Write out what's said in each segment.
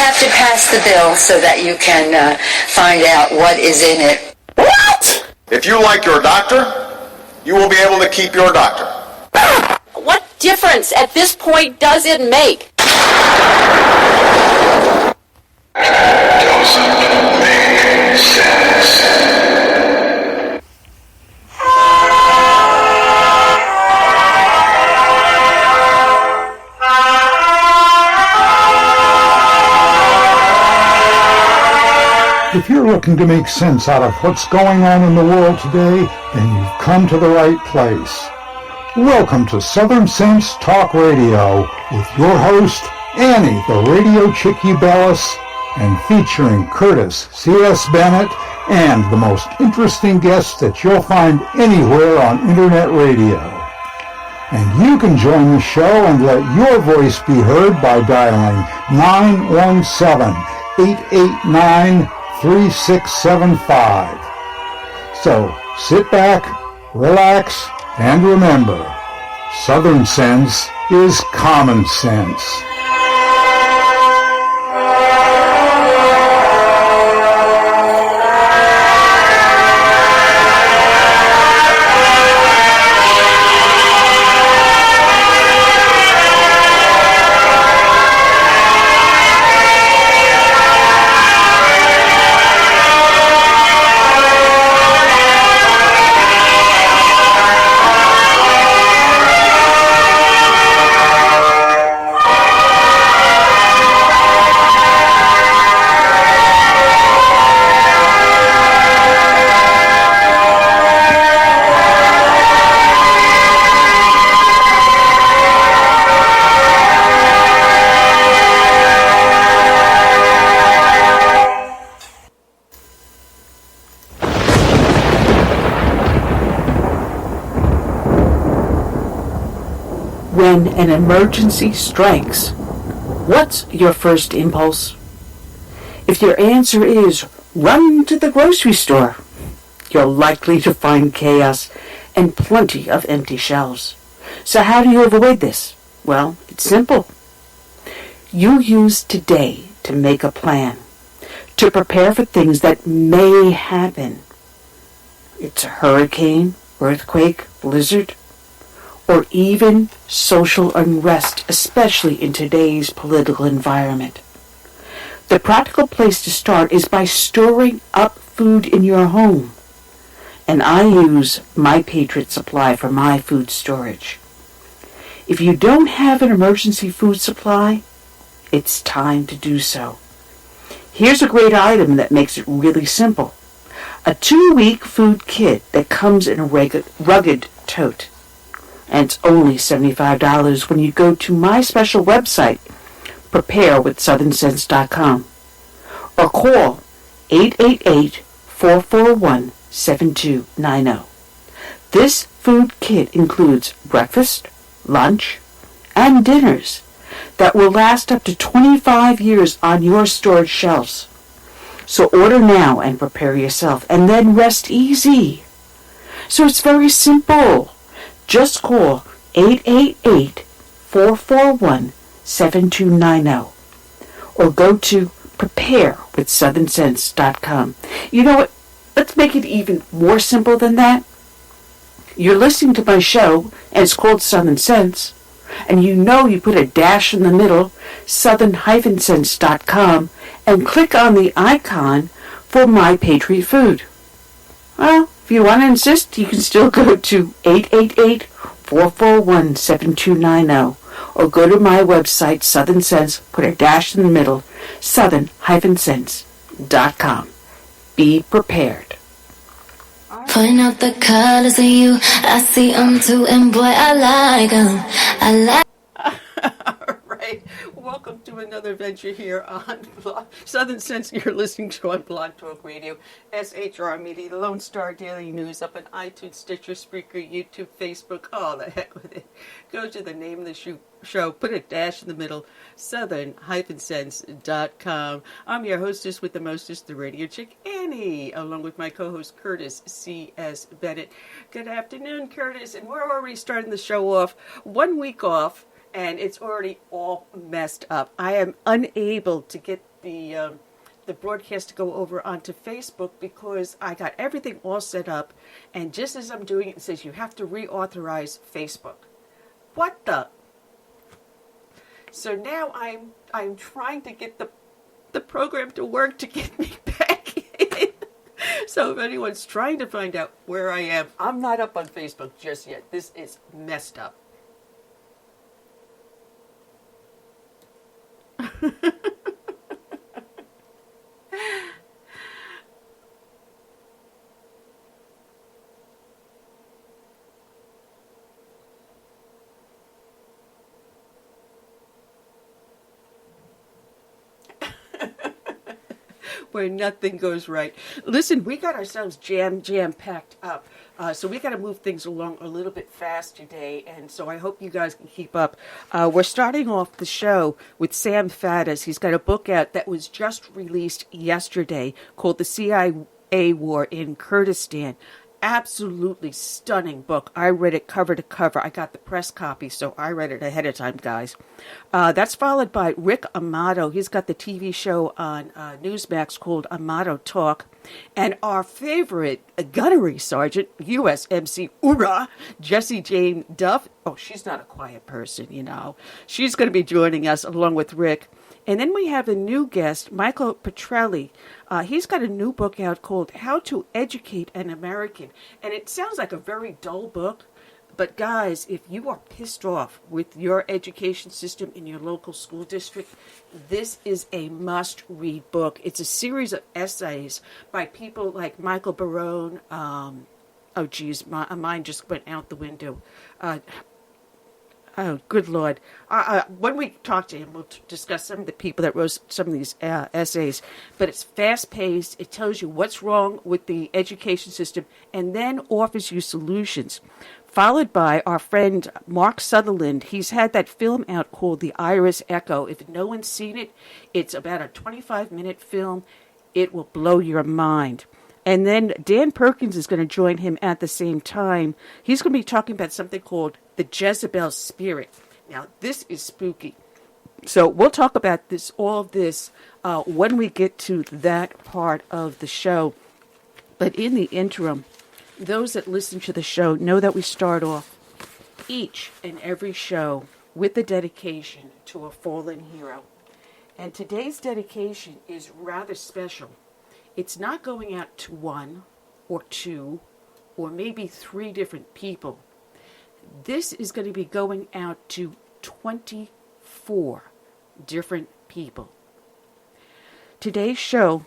have to pass the bill so that you can find out what is in it. What? If you like your doctor, you will be able to keep your doctor. What difference at this point does it make? Doesn't make sense. If you're looking to make sense out of what's going on in the world today, then you've come to the right place. Welcome to Southern Sense Talk Radio with your host, Annie, the radio chick Ubelis, and featuring Curtis C.S. Bennett and the most interesting guests that you'll find anywhere on Internet radio. And you can join the show and let your voice be heard by dialing 917-889-3675. So sit back, relax, and remember, Southern sense is common sense. When an emergency strikes, what's your first impulse? If your answer is run to the grocery store, you're likely to find chaos and plenty of empty shelves. So how do you avoid this? Well, it's simple. You use today to make a plan, to prepare for things that may happen. It's a hurricane, earthquake, blizzard, or even social unrest, especially in today's political environment. The practical place to start is by storing up food in your home. And I use My Patriot Supply for my food storage. If you don't have an emergency food supply, it's time to do so. Here's a great item that makes it really simple. A 2-week food kit that comes in a rugged tote. And it's only $75 when you go to my special website, preparewithsouthernsense.com, or call 888-441-7290. This food kit includes breakfast, lunch, and dinners that will last up to 25 years on your storage shelves. So order now and prepare yourself, and then rest easy. So it's very simple. Just call 888-441-7290 or go to preparewithsouthernsense.com. You know what? Let's make it even more simple than that. You're listening to my show, and it's called Southern Sense, and you know you put a dash in the middle, southern-sense.com, and click on the icon for My Patriot Food. Well, if you want to insist, you can still go to 888-441-7290 or go to my website, Southern Sense, put a dash in the middle, southern-sense.com. Be prepared. Point out the colors of you, I see them too, and boy, I like them. I like. All right. Welcome to another venture here on Southern Sense. You're listening to on Blog Talk Radio, SHR Media, the Lone Star Daily News, up on iTunes, Stitcher, Spreaker, YouTube, Facebook. Oh, the heck with it. Go to the name of the show, put a dash in the middle, southern-sense.com. I'm your hostess with the mostest, the radio chick, Annie, along with my co-host, Curtis C.S. Bennett. Good afternoon, Curtis, and we're already starting the show off. 1 week off, and it's already all messed up. I am unable to get the broadcast to go over onto Facebook because I got everything all set up, and just as I'm doing it, it says you have to reauthorize Facebook. What the? So now I'm trying to get the program to work to get me back in. So if anyone's trying to find out where I am, I'm not up on Facebook just yet. This is messed up. Where nothing goes right. Listen, we got ourselves jam-packed up. So we got to move things along a little bit fast today, and so I hope you guys can keep up. We're starting off the show with Sam Faddis. He's got a book out that was just released yesterday called The CIA War in Kurdistan. Absolutely stunning book. I read it cover to cover. I got the press copy, so I read it ahead of time, guys. That's followed by Rick Amato. He's got the TV show on Newsmax called Amato Talk. And our favorite gunnery sergeant, USMC Ura, Jessie Jane Duff. Oh, she's not a quiet person, you know. She's going to be joining us along with Rick. And then we have a new guest, Michael Petrilli. He's got a new book out called How to Educate an American. And it sounds like a very dull book. But guys, if you are pissed off with your education system in your local school district, this is a must-read book. It's a series of essays by people like Michael Barone. Oh, geez, my mind just went out the window. Oh, good Lord. When we talk to him, we'll discuss some of the people that wrote some of these essays. But it's fast-paced. It tells you what's wrong with the education system and then offers you solutions. Followed by our friend Mark Sutherland. He's had that film out called The Iris Echo. If no one's seen it, it's about a 25-minute film. It will blow your mind. And then Dan Perkins is going to join him at the same time. He's going to be talking about something called the Jezebel Spirit. Now, this is spooky. So we'll talk about all of this when we get to that part of the show. But in the interim, those that listen to the show know that we start off each and every show with a dedication to a fallen hero. And today's dedication is rather special. It's not going out to one or two or maybe three different people. This is going to be going out to 24 different people. Today's show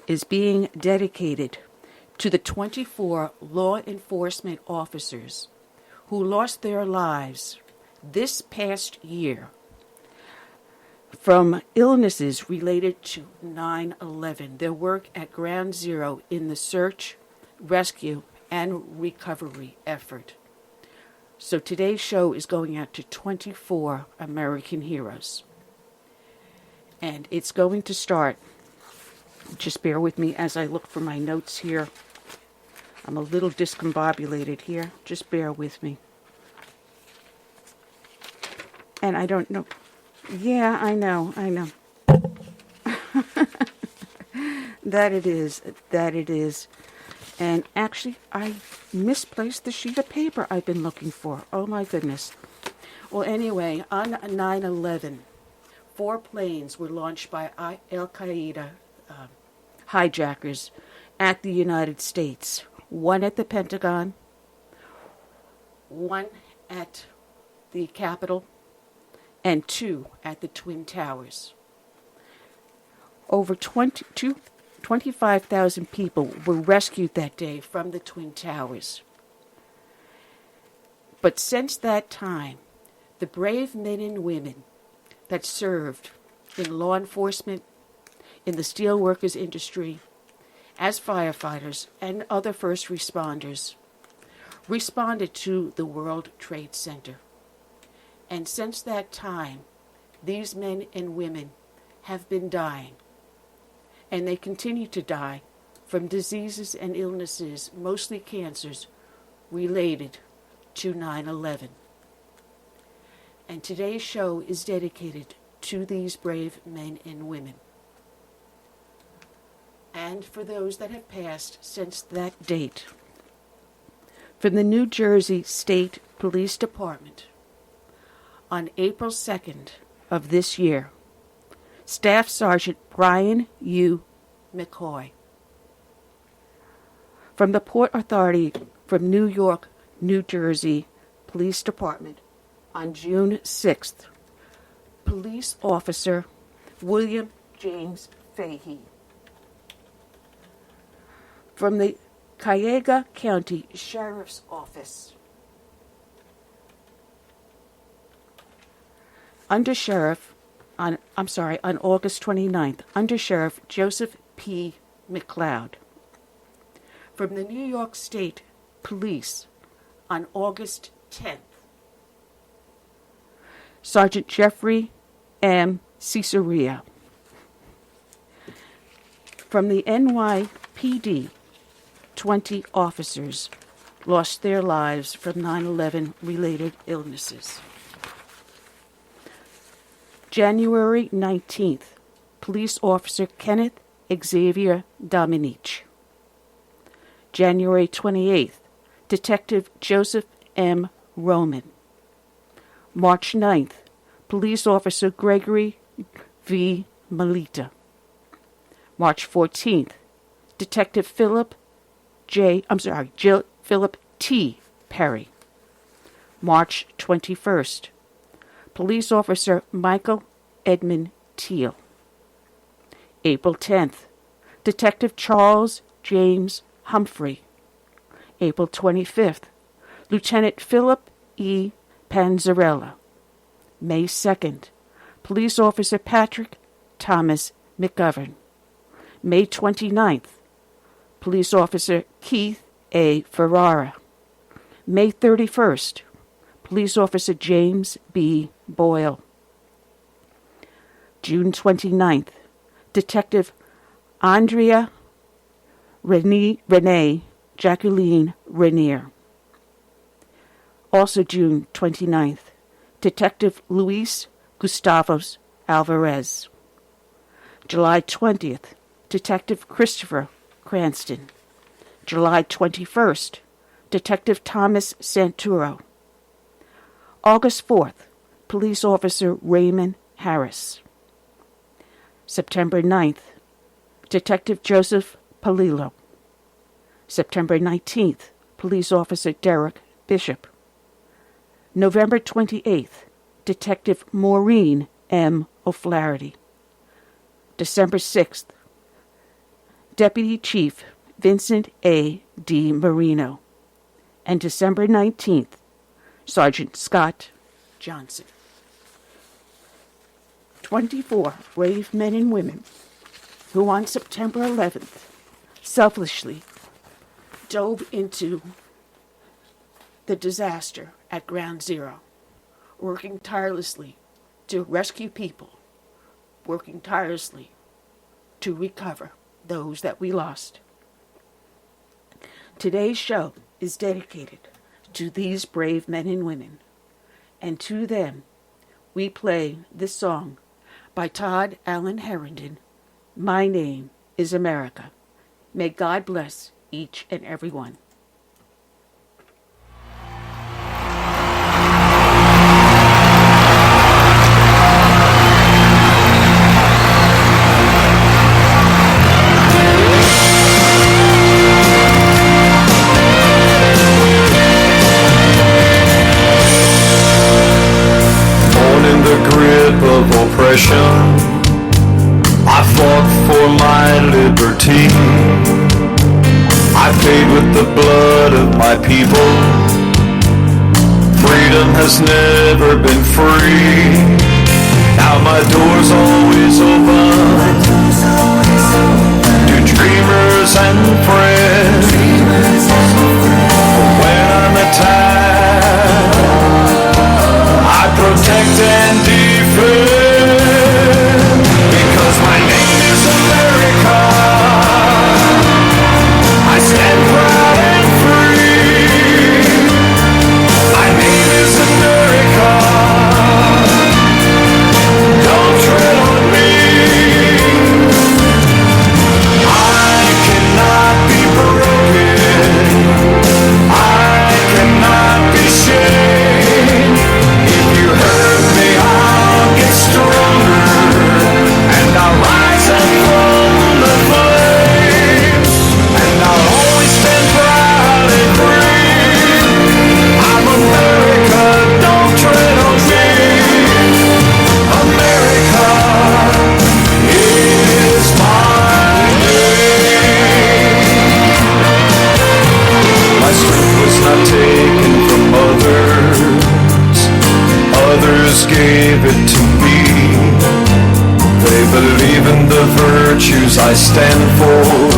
is being dedicated to the 24 law enforcement officers who lost their lives this past year from illnesses related to 9/11, their work at Ground Zero in the search, rescue, and recovery effort. So today's show is going out to 24 American heroes. And it's going to start, just bear with me as I look for my notes here. I'm a little discombobulated here. Just bear with me. And I don't know. Yeah, I know. That it is. And actually, I misplaced the sheet of paper I've been looking for. Oh, my goodness. Well, anyway, on 9/11, 4 planes were launched by Al-Qaeda hijackers at the United States. 1 at the Pentagon, 1 at the Capitol, and 2 at the Twin Towers. Over 25,000 people were rescued that day from the Twin Towers. But since that time, the brave men and women that served in law enforcement, in the steelworkers industry, as firefighters and other first responders, responded to the World Trade Center. And since that time, these men and women have been dying. And they continue to die from diseases and illnesses, mostly cancers, related to 9/11. And today's show is dedicated to these brave men and women. and for those that have passed since that date. From the New Jersey State Police Department, on April 2nd of this year, Staff Sergeant Brian U. McCoy. From the Port Authority from New York, New Jersey Police Department, on June 6th, Police Officer William James Fahey. From the Cuyahoga County Sheriff's Office, on August 29th, Under Sheriff Joseph P. McLeod. From the New York State Police, on August 10th, Sergeant Jeffrey M. Caesarea. From the NYPD, 20 officers lost their lives from 9/11 related illnesses. January 19th, Police Officer Kenneth Xavier Dominique. January 28th, Detective Joseph M. Roman. March 9th, Police Officer Gregory V. Melita. March 14th, Detective Philip T. Perry. March 21st, Police Officer Michael Edmund Teal. April 10th, Detective Charles James Humphrey. April 25th, Lieutenant Philip E. Panzarella. May 2nd, Police Officer Patrick Thomas McGovern. May 29th, Police Officer Keith A. Ferrara. May 31st, Police Officer James B. Boyle. June 29th, Detective Andrea Renee Jacqueline Rainier. Also June 29th, Detective Luis Gustavos Alvarez. July 20th, Detective Christopher Cranston. July 21st, Detective Thomas Santuro. August 4th, Police Officer Raymond Harris. September 9th, Detective Joseph Palillo. September 19th, Police Officer Derek Bishop. November 28th, Detective Maureen M. O'Flaherty. December 6th, Deputy Chief Vincent A. D. Marino. And December 19th, Sergeant Scott Johnson. 24 brave men and women who on September 11th selfishly dove into the disaster at Ground Zero, working tirelessly to rescue people, working tirelessly to recover those that we lost. Today's show is dedicated to these brave men and women, and to them we play this song by Todd Allen Herndon, My Name is America. May God bless each and every one. I fought for my liberty. I paid with the blood of my people. Freedom has never been free. Now my door's always open to dreamers and friends. When I'm attacked, I protect and defend. Because my name is America, I stand proud and free. My name is America, don't tread on me. the virtues I stand for,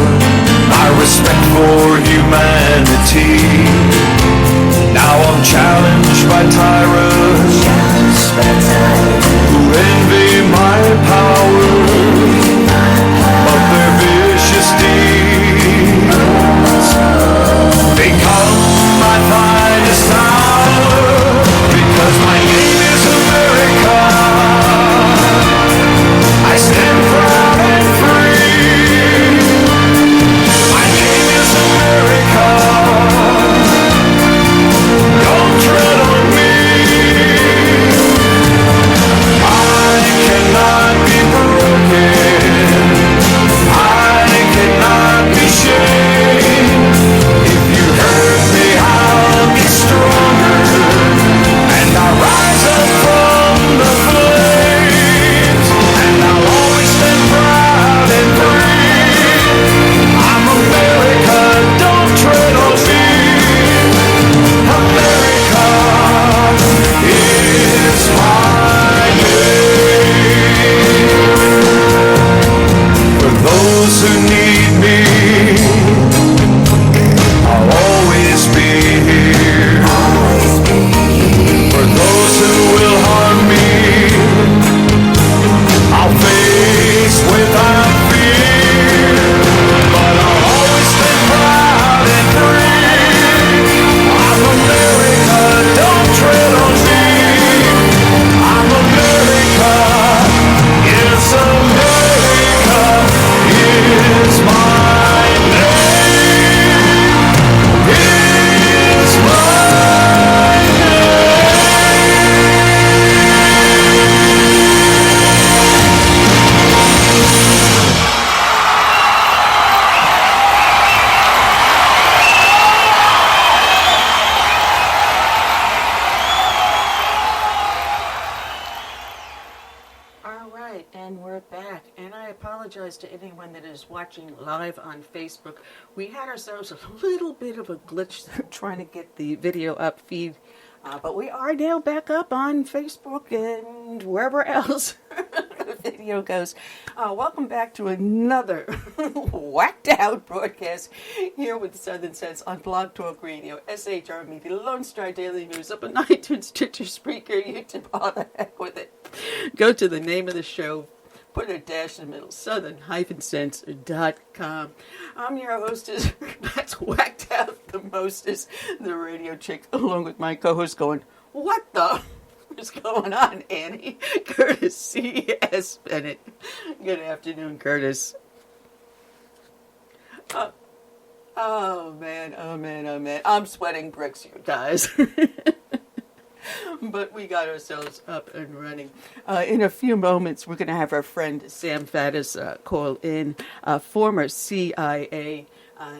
my respect for humanity. Now I'm challenged by tyrants who envy my power, but their vicious deeds become my finest hour, because my name is America. I stand proud and free. My name is America. Don't tread on me. I cannot be broken. I cannot be shamed. If you hurt me, I'll get stronger, and I'll rise up from the flames, and I'll always stand proud and free. I'm America, don't tread on me. America is my name. For those who need me, I'll always be here. For those who will harm me, I'll face without fear. But I'll always stand proud and free. I'm America, don't tread on me. I'm America, yes, America is my name. Is my All right, and we're back. And I apologize to anyone that is watching live on Facebook. We had ourselves a little bit of a glitch trying to get the video up feed, but we are now back up on Facebook and wherever else the video goes. Welcome back to another whacked out broadcast here with Southern Sense on Blog Talk Radio, SHR Media, Lone Star Daily News, up on iTunes, Stitcher, Spreaker, YouTube, all the heck with it. Go to the name of the show, put a dash in the middle, southern-sense.com. I'm your hostess, that's whacked out the mostest, the radio chick, along with my co-host going, what the is going on, Annie? Curtis C.S. Bennett. Good afternoon, Curtis. Oh, man. I'm sweating bricks, you guys. But we got ourselves up and running. In a few moments, we're going to have our friend Sam Faddis call in, former CIA.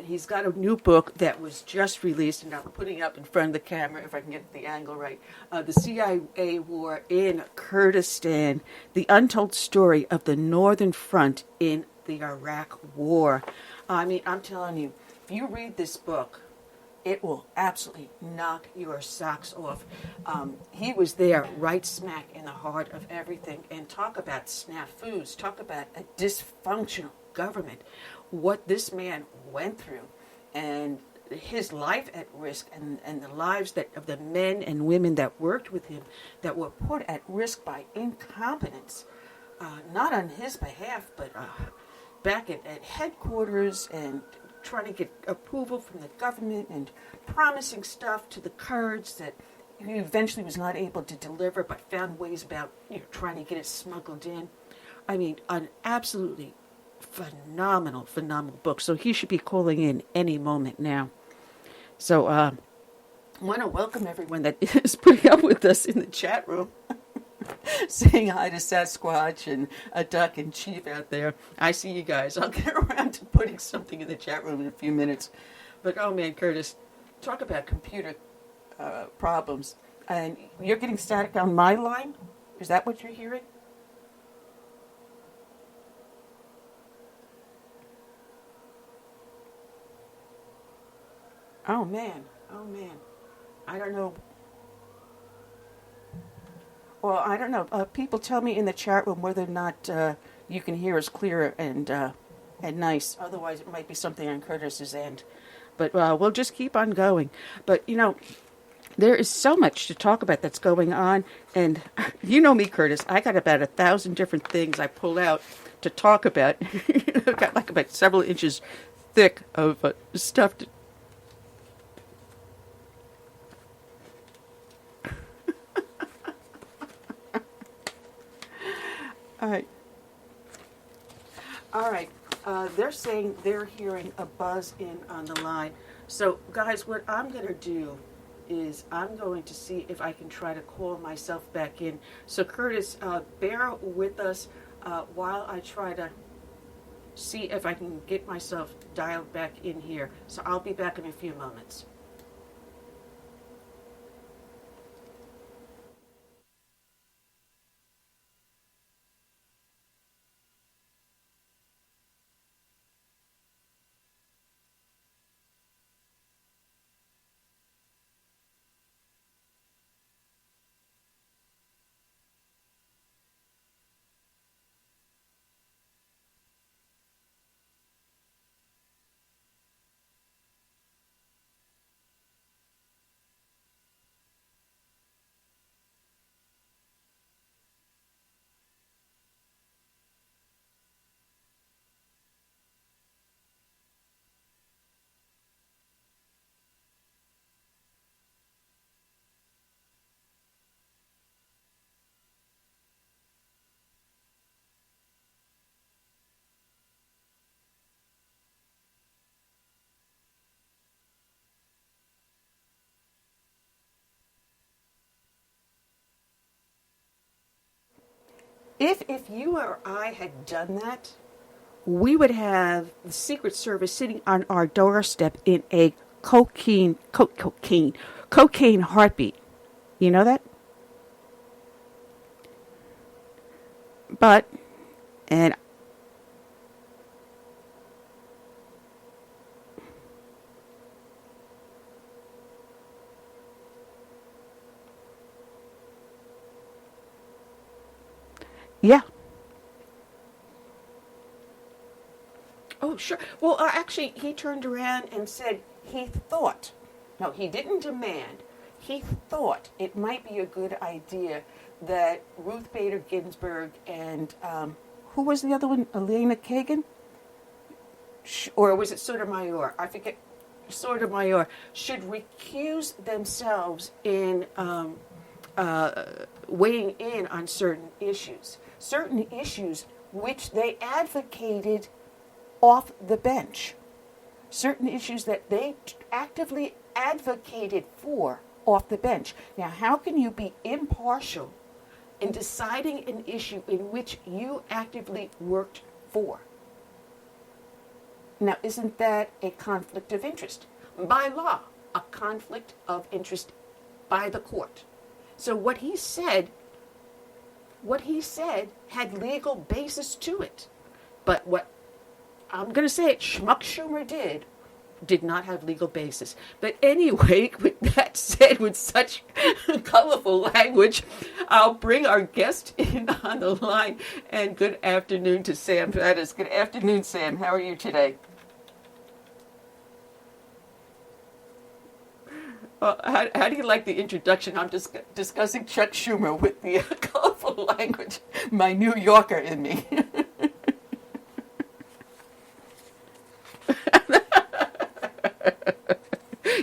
He's got a new book that was just released, and I'm putting it up in front of the camera if I can get the angle right. The CIA War in Kurdistan, the untold story of the Northern Front in the Iraq War. I mean, I'm telling you, if you read this book, it will absolutely knock your socks off. He was there right smack in the heart of everything. And talk about snafus, talk about a dysfunctional government, what this man went through, and his life at risk, and the lives of the men and women that worked with him that were put at risk by incompetence, not on his behalf, but back at headquarters, and trying to get approval from the government and promising stuff to the Kurds that he eventually was not able to deliver, but found ways about trying to get it smuggled in. I mean, an absolutely phenomenal book. So he should be calling in any moment now. So I want to welcome everyone that is putting up with us in the chat room. Saying hi to Sasquatch and a Duck and Chief out there. I see you guys. I'll get around to putting something in the chat room in a few minutes. But, oh man, Curtis, talk about computer problems. And you're getting static on my line? Is that what you're hearing? Oh man. I don't know. Well, I don't know. People tell me in the chat room whether or not you can hear us clear and nice. Otherwise, it might be something on Curtis's end. But we'll just keep on going. But, there is so much to talk about that's going on. And you know me, Curtis. I got about 1,000 different things I pull out to talk about. I've got like about several inches thick of stuff to... All right. They're saying they're hearing a buzz in on the line. So, guys, what I'm going to do is I'm going to see if I can try to call myself back in. So, Curtis, bear with us while I try to see if I can get myself dialed back in here. So I'll be back in a few moments. If you or I had done that, we would have the Secret Service sitting on our doorstep in a cocaine heartbeat. You know that? But, and yeah. Oh, sure. Well, actually, he turned around and said he thought, no, he didn't demand, he thought it might be a good idea that Ruth Bader Ginsburg and, who was the other one, Elena Kagan? Or was it Sotomayor? I forget. Sotomayor should recuse themselves in weighing in on certain issues which they advocated off the bench, certain issues that they actively advocated for off the bench. Now, how can you be impartial in deciding an issue in which you actively worked for? Now, isn't that a conflict of interest? By law, a conflict of interest by the court. So what he said had legal basis to it. But what I'm going to say it, Schmuck Schumer did not have legal basis. But anyway, with that said, with such colorful language, I'll bring our guest in on the line. And good afternoon to Sam Faddis. Good afternoon, Sam. How are you today? Well, how do you like the introduction? I'm just discussing Chuck Schumer with the colorful language, my New Yorker in me.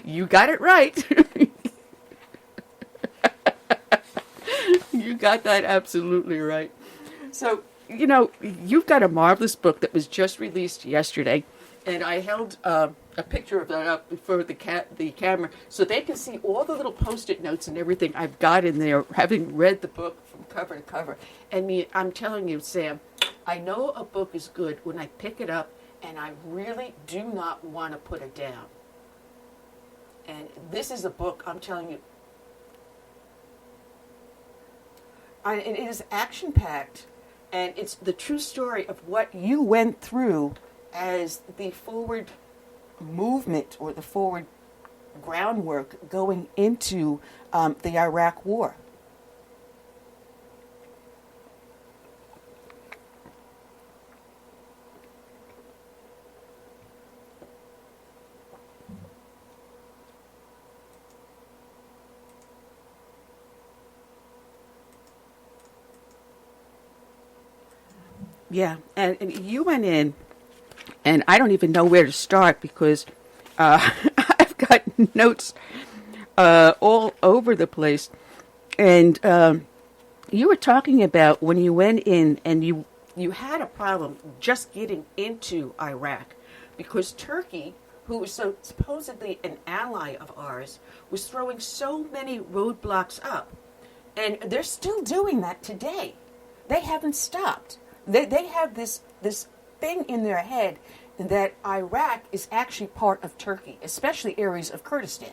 You got it right. You got that absolutely right. So, you've got a marvelous book that was just released yesterday, and I held a picture of that up for the camera so they can see all the little Post-it notes and everything I've got in there, having read the book from cover to cover. And I'm telling you, Sam, I know a book is good when I pick it up and I really do not want to put it down. And this is a book, I'm telling you, it is action-packed, and it's the true story of what you went through as the forward movement or the forward groundwork going into the Iraq War. Yeah, and you went in, and I don't even know where to start because I've got notes all over the place. And you were talking about when you went in and you had a problem just getting into Iraq because Turkey, who was so supposedly an ally of ours, was throwing so many roadblocks up. And they're still doing that today. They haven't stopped. They have this thing in their head that Iraq is actually part of Turkey, especially areas of Kurdistan.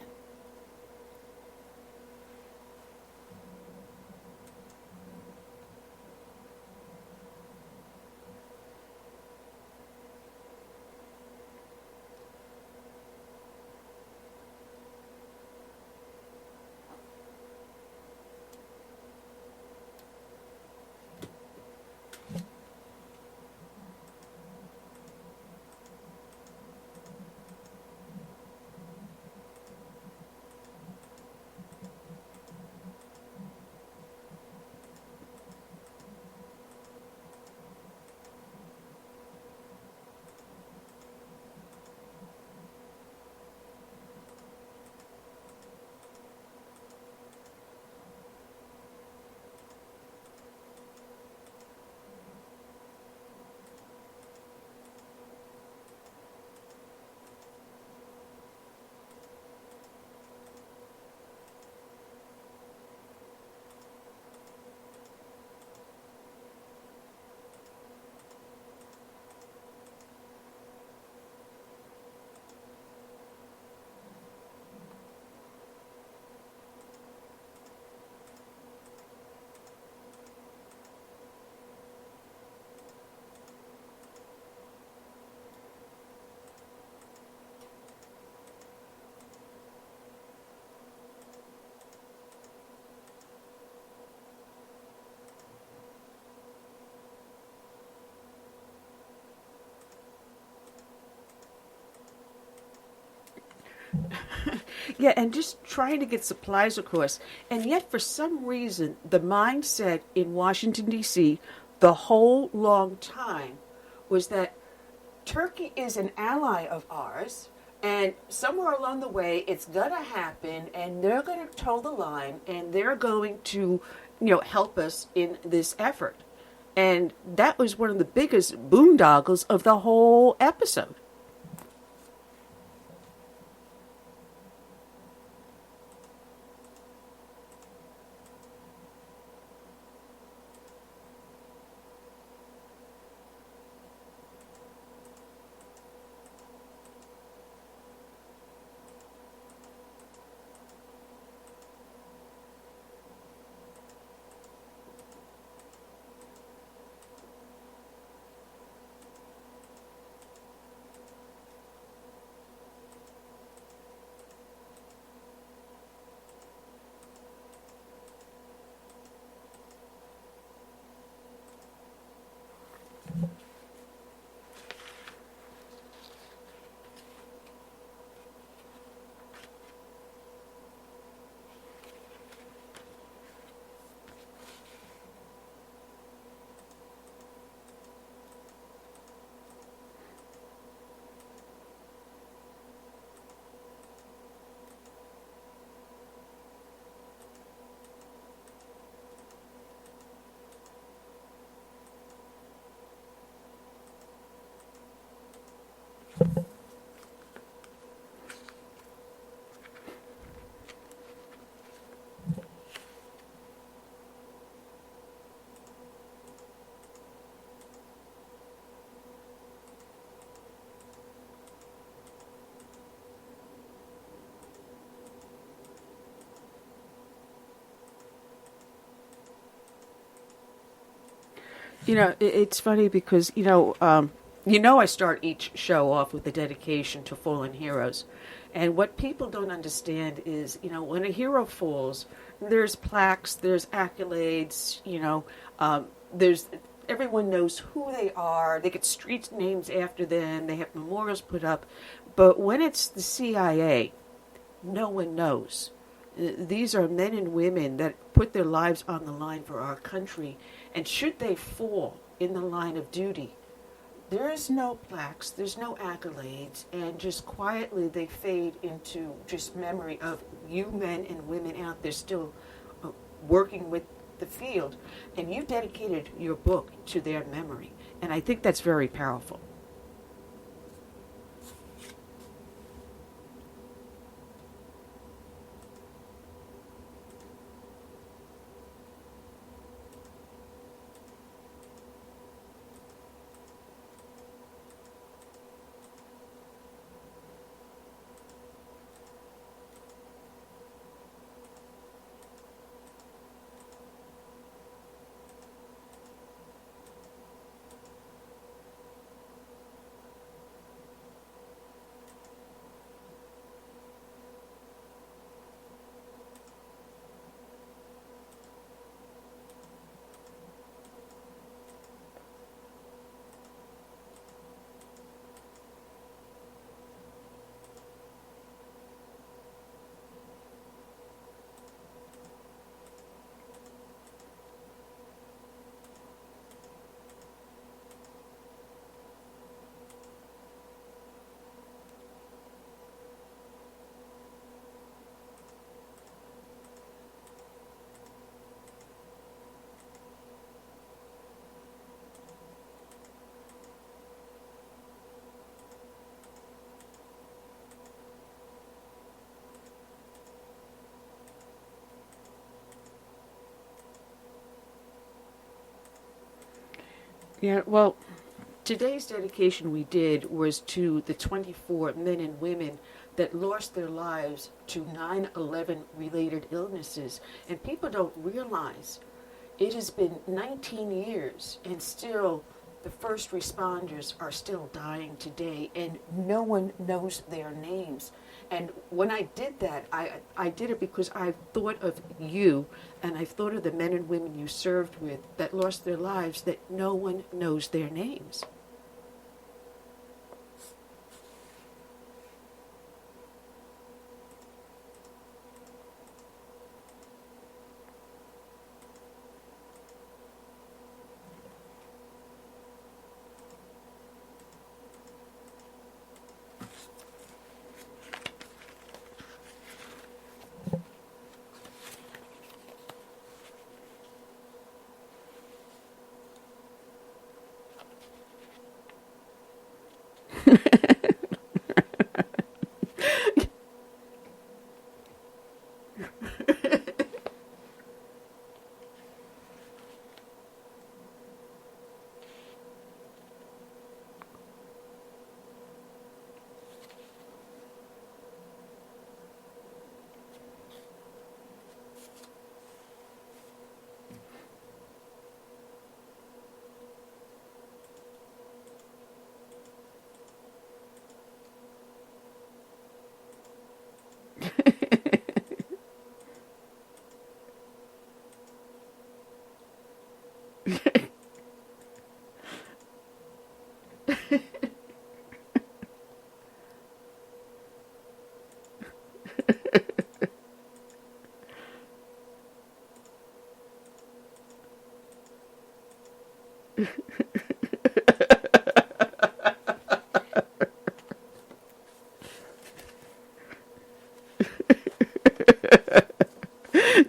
Yeah, and just trying to get supplies across. And yet, for some reason, the mindset in Washington, D.C., the whole long time, was that Turkey is an ally of ours, and somewhere along the way, it's going to happen, and they're going to toe the line, and they're going to, help us in this effort. And that was one of the biggest boondoggles of the whole episode. It's funny because, I start each show off with a dedication to fallen heroes. And what people don't understand is, when a hero falls, there's plaques, there's accolades, there's everyone knows who they are. They get street names after them. They have memorials put up. But when it's the CIA, no one knows. These are men and women that put their lives on the line for our country. And should they fall, in the line of duty. There is no plaques, there's no accolades, and just quietly they fade into just memory of you men and women out there still working with the field. And you dedicated your book to their memory. And I think that's very powerful. Yeah, well, today's dedication we did was to the 24 men and women that lost their lives to 9/11 related illnesses. And people don't realize it has been 19 years and still the first responders are still dying today and no one knows their names. And when I did that, I did it because I thought of you and I thought of the men and women you served with that lost their lives that no one knows their names.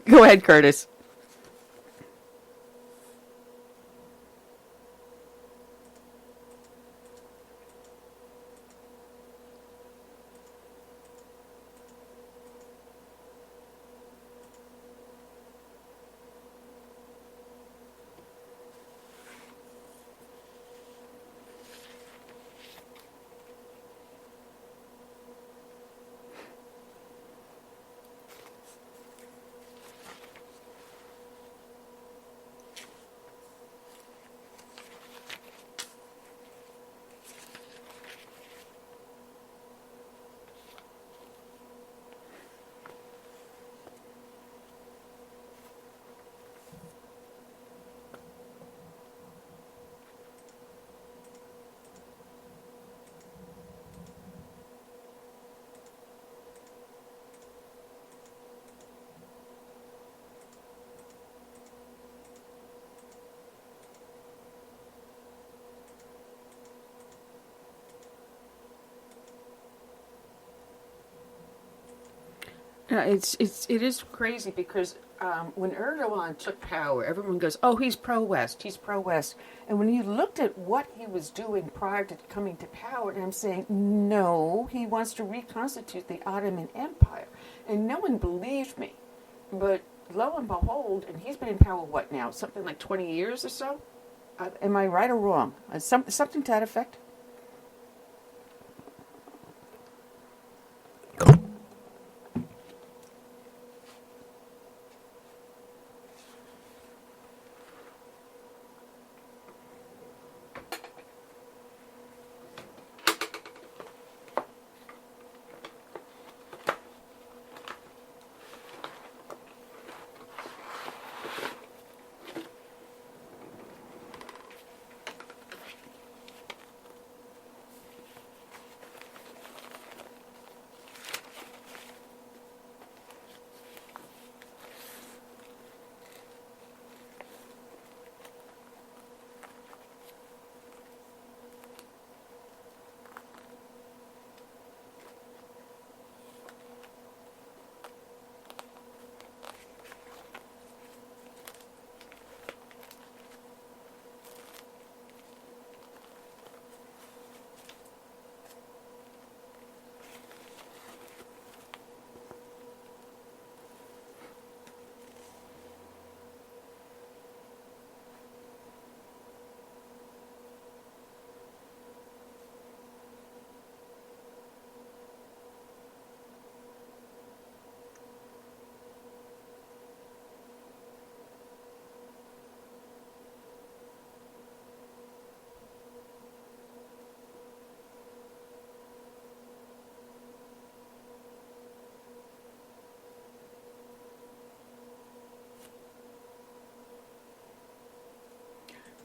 Go ahead, Curtis. It is crazy because when Erdogan took power, everyone goes, "Oh, he's pro-West. He's pro-West." And when you looked at what he was doing prior to coming to power, and I'm saying, no, he wants to reconstitute the Ottoman Empire, and no one believed me. But lo and behold, and he's been in power what now? Something like 20 years or so. Am I right or wrong? Something to that effect.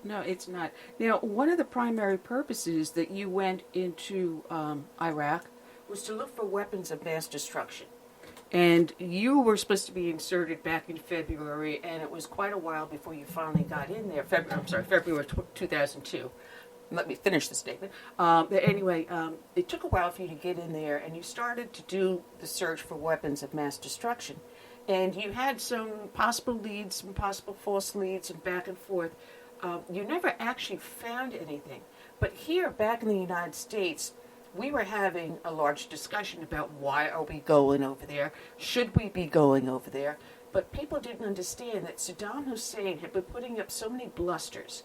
No, it's not. Now, one of the primary purposes that you went into Iraq was to look for weapons of mass destruction. And you were supposed to be inserted back in February, and it was quite a while before you finally got in there. February 2002. Let me finish the statement. It took a while for you to get in there, and you started to do the search for weapons of mass destruction. And you had some possible leads, some possible false leads, and back and forth. You never actually found anything. But here, back in the United States, we were having a large discussion about why are we going over there? Should we be going over there? But people didn't understand that Saddam Hussein had been putting up so many blusters,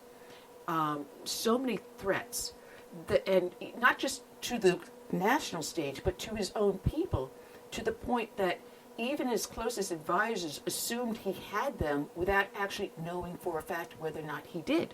so many threats, and not just to the national stage, but to his own people, to the point that even his closest advisors assumed he had them without actually knowing for a fact whether or not he did.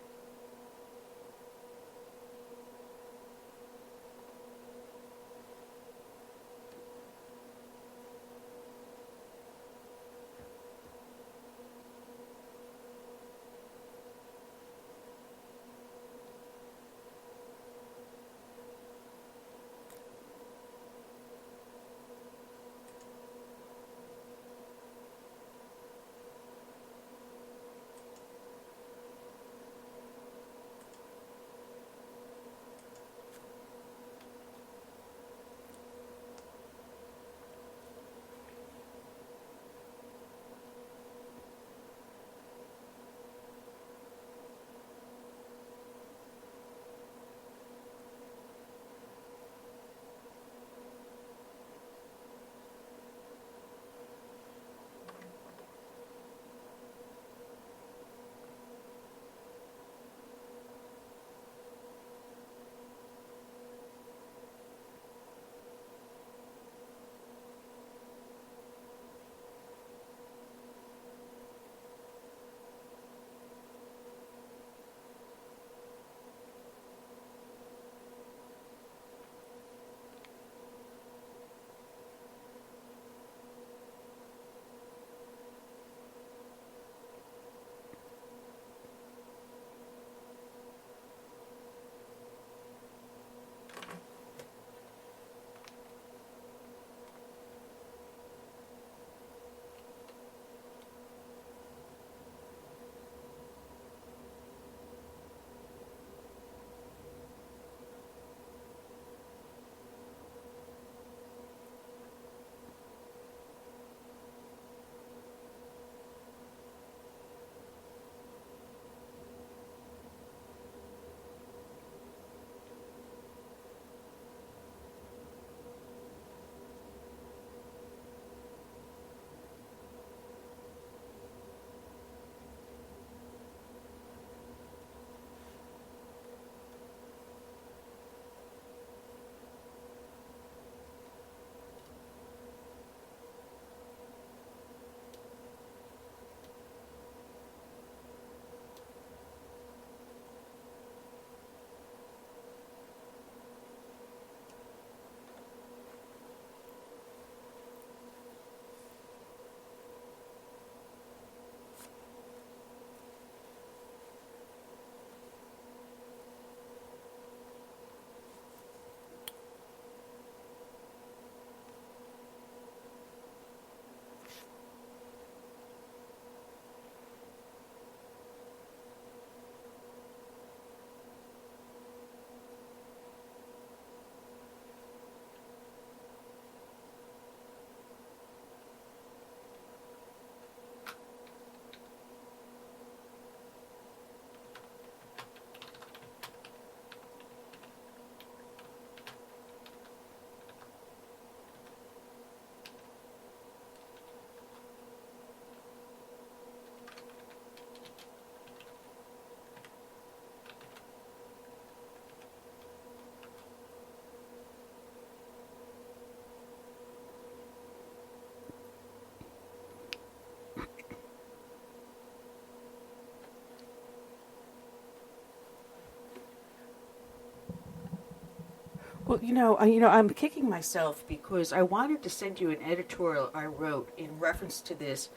Well, I'm kicking myself because I wanted to send you an editorial I wrote in reference to this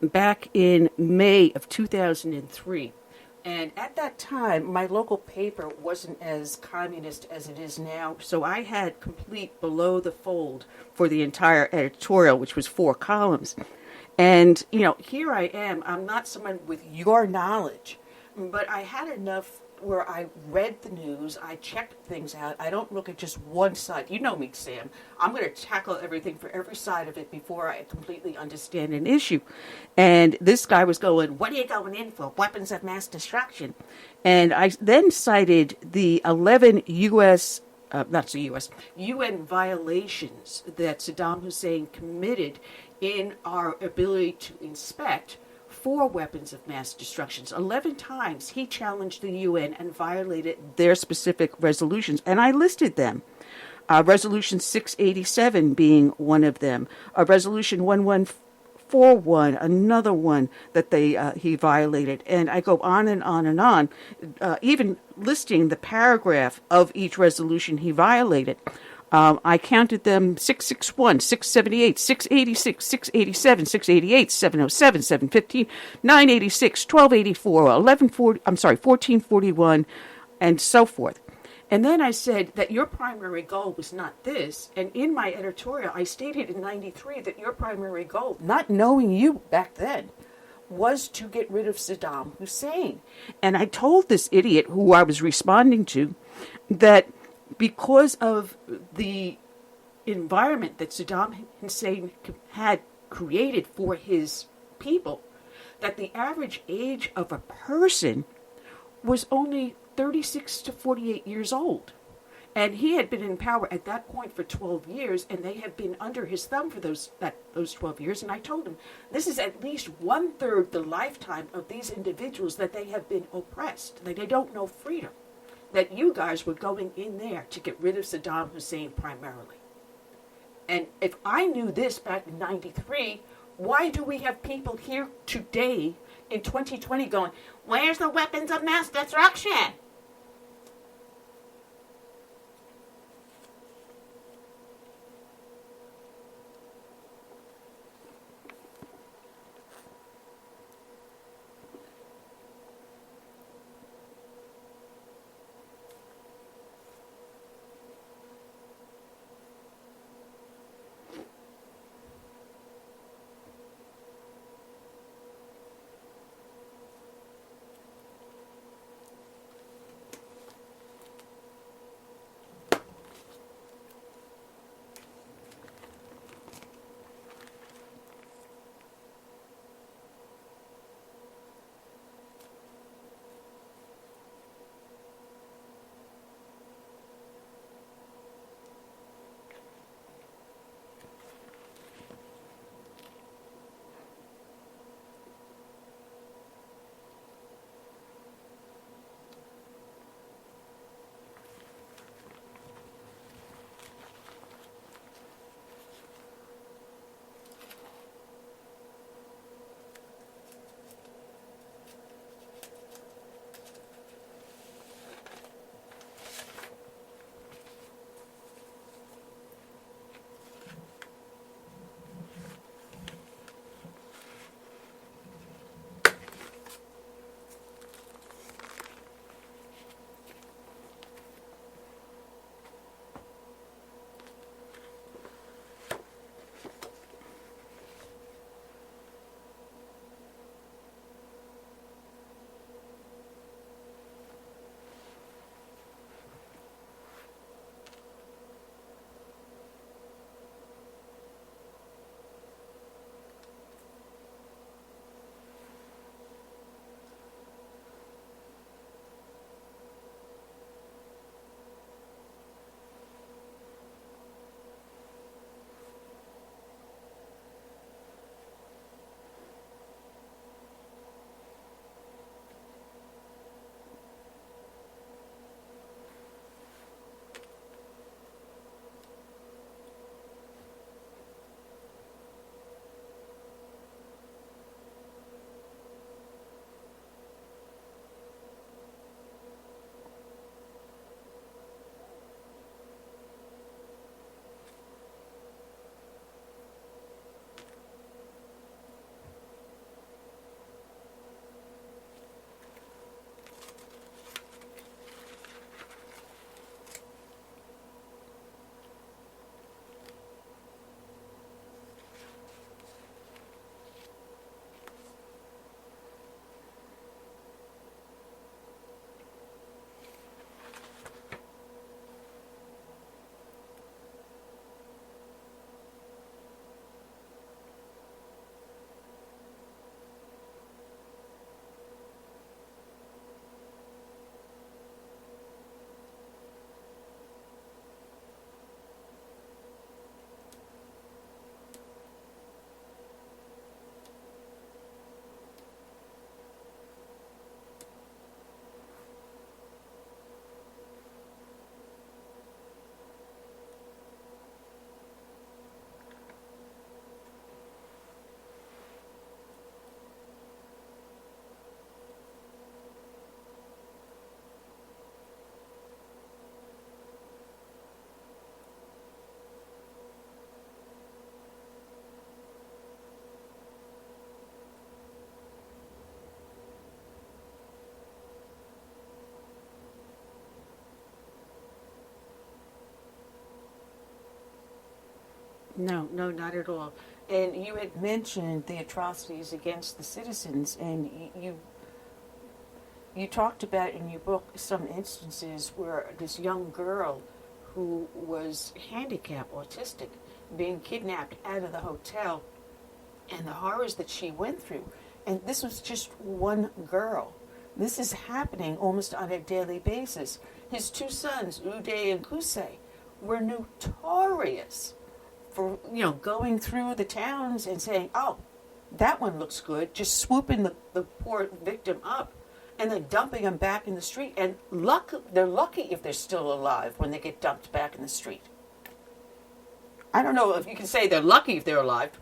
back in May of 2003. And at that time, my local paper wasn't as communist as it is now, so I had complete below the fold for the entire editorial, which was 4 columns. And, here I am. I'm not someone with your knowledge, but I had enough where I read the news, I checked things out. I don't look at just one side. You know me, Sam. I'm going to tackle everything for every side of it before I completely understand an issue. And this guy was going, what are you going in for? Weapons of mass destruction. And I then cited the 11 UN violations that Saddam Hussein committed in our ability to inspect 4 weapons of mass destruction. 11 times he challenged the UN and violated their specific resolutions, and I listed them. Resolution 687 being one of them. Resolution 1141, another one that he violated. And I go on and on and on, even listing the paragraph of each resolution he violated. I counted them: 661, 678, 686, 687, 688, 707, 715, 986, 1284, 1441, and so forth. And then I said that your primary goal was not this. And in my editorial, I stated in 93 that your primary goal, not knowing you back then, was to get rid of Saddam Hussein. And I told this idiot who I was responding to that because of the environment that Saddam Hussein had created for his people, that the average age of a person was only 36 to 48 years old. And he had been in power at that point for 12 years, and they had been under his thumb for those 12 years. And I told him, this is at least 1/3 the lifetime of these individuals that they have been oppressed, that they don't know freedom. That you guys were going in there to get rid of Saddam Hussein primarily. And if I knew this back in 93, why do we have people here today in 2020 going, where's the weapons of mass destruction? No, no, not at all. And you had mentioned the atrocities against the citizens, and you talked about in your book some instances where this young girl who was handicapped, autistic, being kidnapped out of the hotel, and the horrors that she went through. And this was just one girl. This is happening almost on a daily basis. His two sons, Uday and Kusei, were notorious for, going through the towns and saying, oh, that one looks good, just swooping the poor victim up and then dumping them back in the street. And they're lucky if they're still alive when they get dumped back in the street. I don't know if you can say they're lucky if they're alive.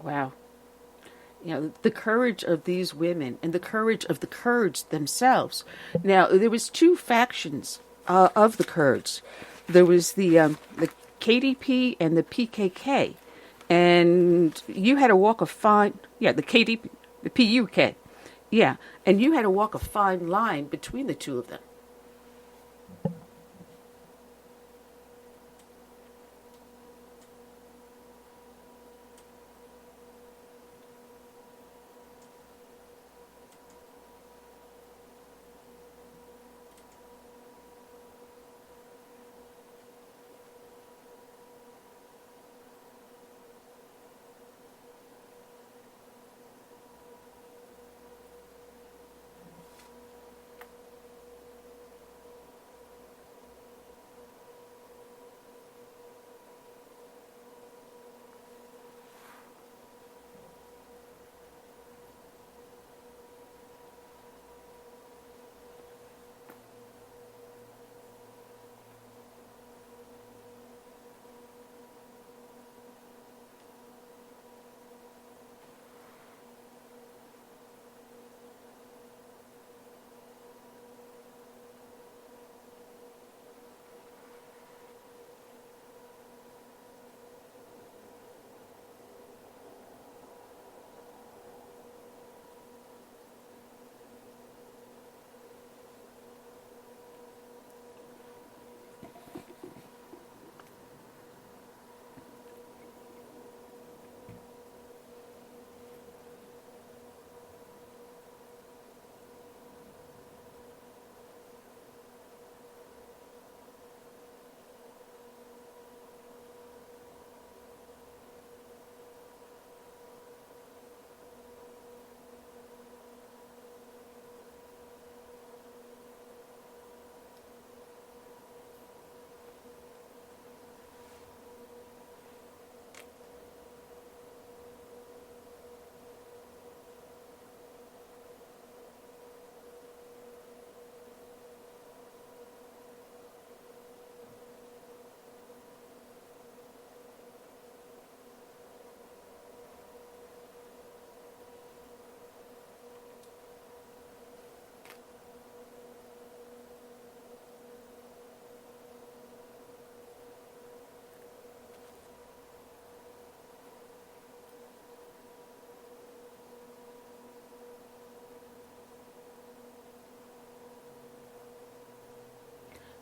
Wow. the courage of these women and the courage of the Kurds themselves. Now, there was two factions of the Kurds. There was the KDP and the PKK, and you had to walk a fine, the KDP, the PUK, and you had to walk a fine line between the two of them.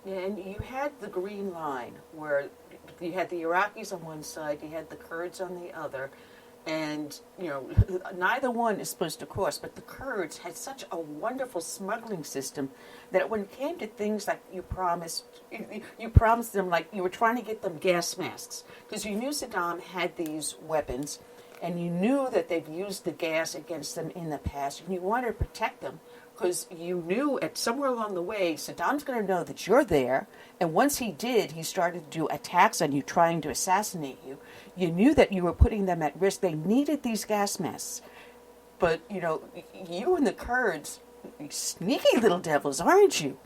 And you had the green line where you had the Iraqis on one side, you had the Kurds on the other, and neither one is supposed to cross. But the Kurds had such a wonderful smuggling system that when it came to things like you promised them, like you were trying to get them gas masks because you knew Saddam had these weapons, and you knew that they've used the gas against them in the past, and you wanted to protect them. Because you knew at somewhere along the way, Saddam's going to know that you're there. And once he did, he started to do attacks on you, trying to assassinate you. You knew that you were putting them at risk. They needed these gas masks. But, you and the Kurds, sneaky little devils, aren't you?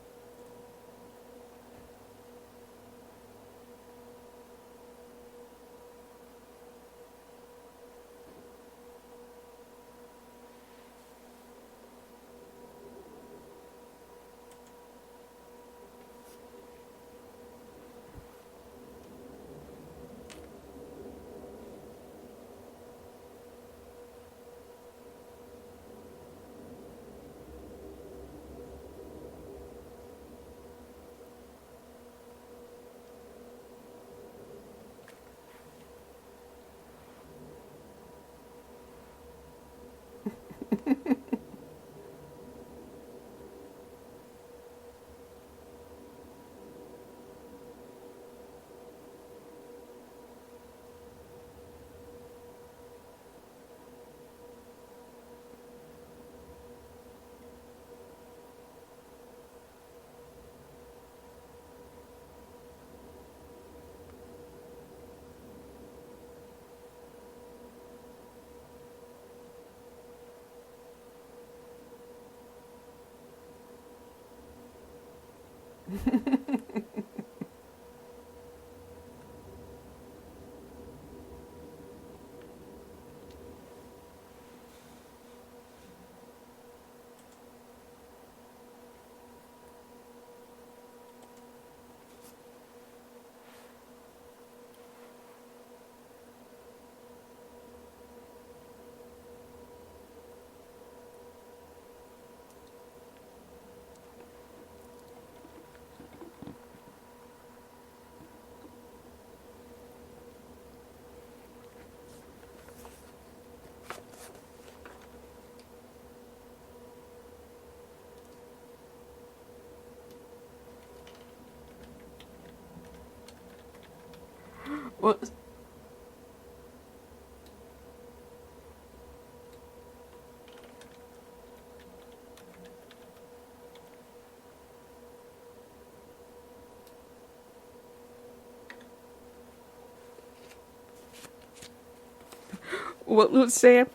Well, Sam,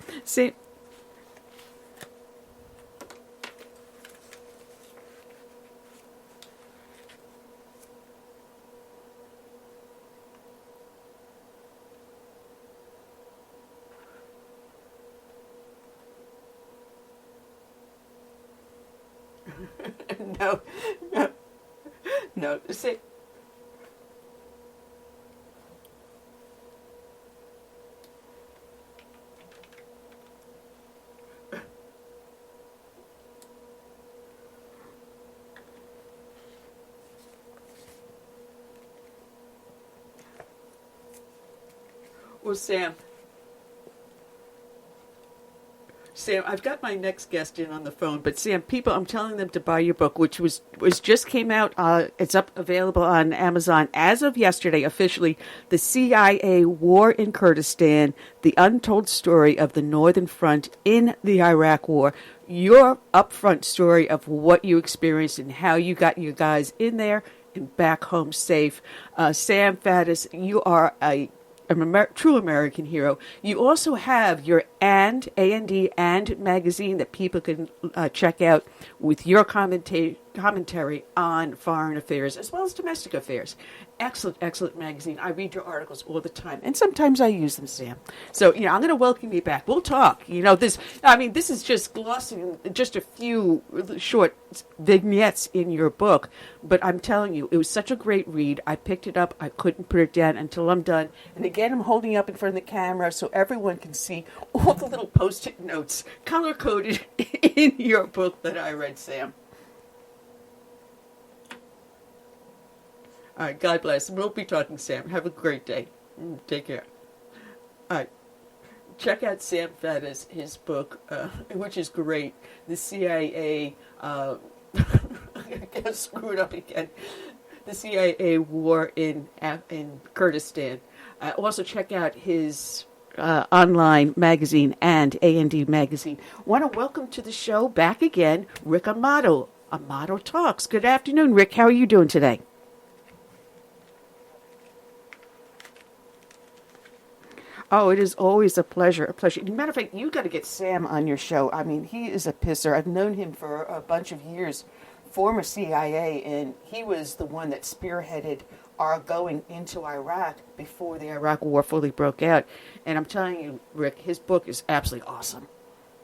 no, no, no, Sam. Well, Sam, I've got my next guest in on the phone, but Sam, people, I'm telling them to buy your book, which was just came out. It's available on Amazon as of yesterday, officially. The CIA War in Kurdistan: The Untold Story of the Northern Front in the Iraq War. Your upfront story of what you experienced and how you got your guys in there and back home safe. Sam Faddis, you are a true American hero. You also have your A&D magazine that people can check out with your commentary on foreign affairs as well as domestic affairs. Excellent, excellent magazine. I read your articles all the time, and sometimes I use them, Sam. So, I'm going to welcome you back. We'll talk. This is just glossing just a few short vignettes in your book, but I'm telling you, it was such a great read. I picked it up. I couldn't put it down until I'm done. And again, I'm holding it up in front of the camera so everyone can see all the little Post-it notes color-coded in your book that I read, Sam. All right, God bless. We'll be talking, Sam. Have a great day. Take care. All right. Check out Sam Faddis, his book, which is great. The CIA, I got screwed up again. The CIA War in Kurdistan. Also check out his online magazine and A&D magazine. Want to welcome to the show back again, Rick Amato. Amato Talks. Good afternoon, Rick. How are you doing today? Oh, it is always a pleasure, As a matter of fact, you got to get Sam on your show. I mean, he is a pisser. I've known him for a bunch of years, former CIA, and he was the one that spearheaded our going into Iraq before the Iraq War fully broke out. And I'm telling you, Rick, his book is absolutely awesome.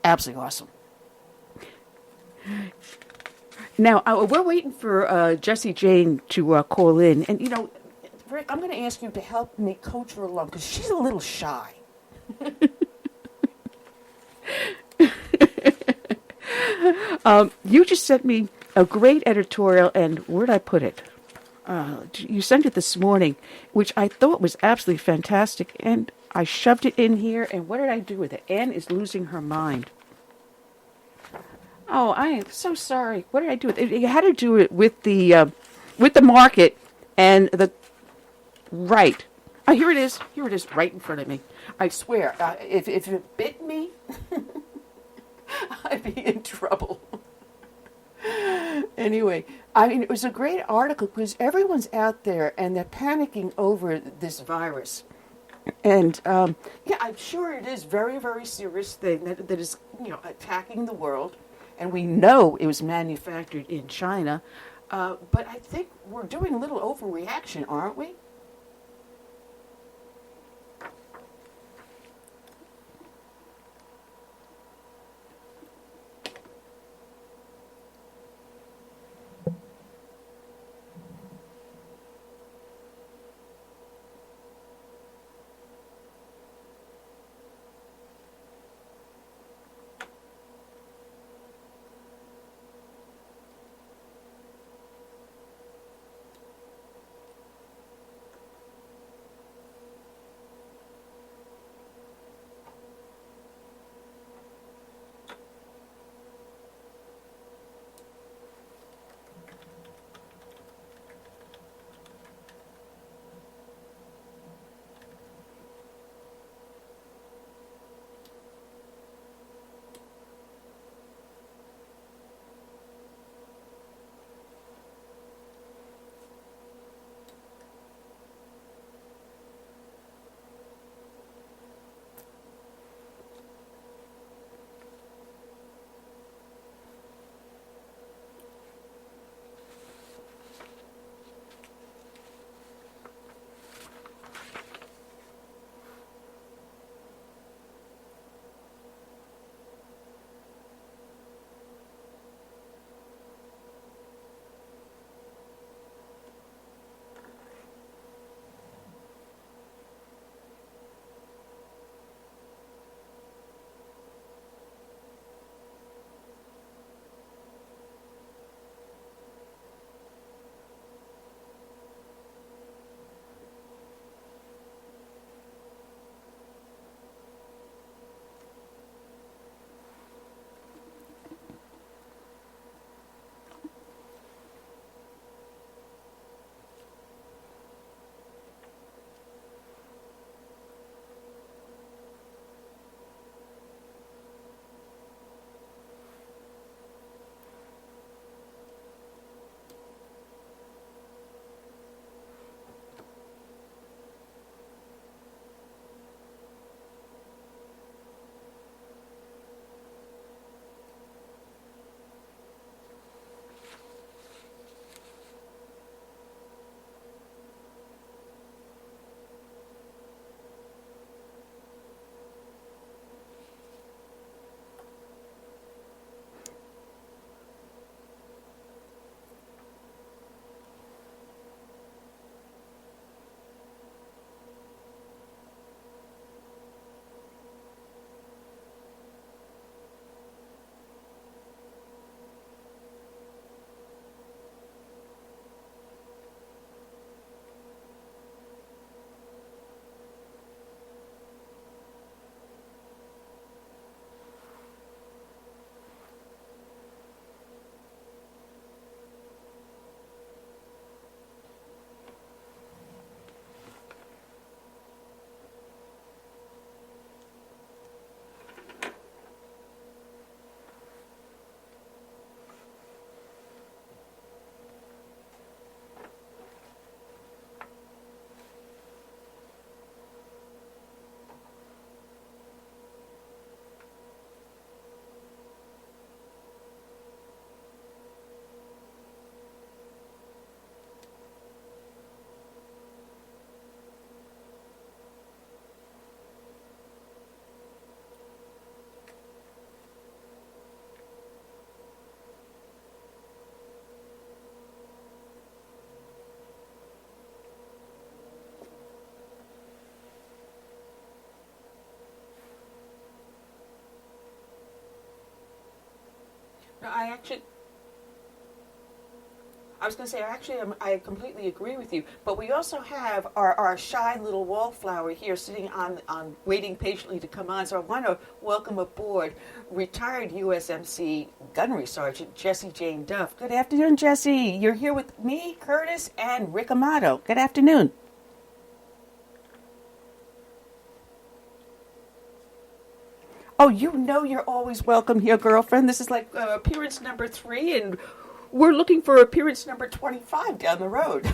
Absolutely awesome. Now, we're waiting for Jessie Jane to call in. And, Rick, I'm going to ask you to help me coach her along because she's a little shy. You just sent me a great editorial, and where'd I put it? You sent it this morning, which I thought was absolutely fantastic, and I shoved it in here, and what did I do with it? Anne is losing her mind. Oh, I am so sorry. What did I do with it? You had to do it with the market and the... Right. Oh, here it is. Here it is, right in front of me. I swear, if it bit me, I'd be in trouble. Anyway, it was a great article because everyone's out there and they're panicking over this virus. And, I'm sure it is very, very serious thing that is, attacking the world. And we know it was manufactured in China. But I think we're doing a little overreaction, aren't we? actually, I was going to say, actually, I completely agree with you. But we also have our shy little wallflower here sitting on waiting patiently to come on. So I want to welcome aboard retired USMC Gunnery Sergeant Jessie Jane Duff. Good afternoon, Jessie. You're here with me, Curtis, and Rick Amato. Good afternoon. Oh, you know you're always welcome here, girlfriend. This is like appearance number 3, and we're looking for appearance number 25 down the road.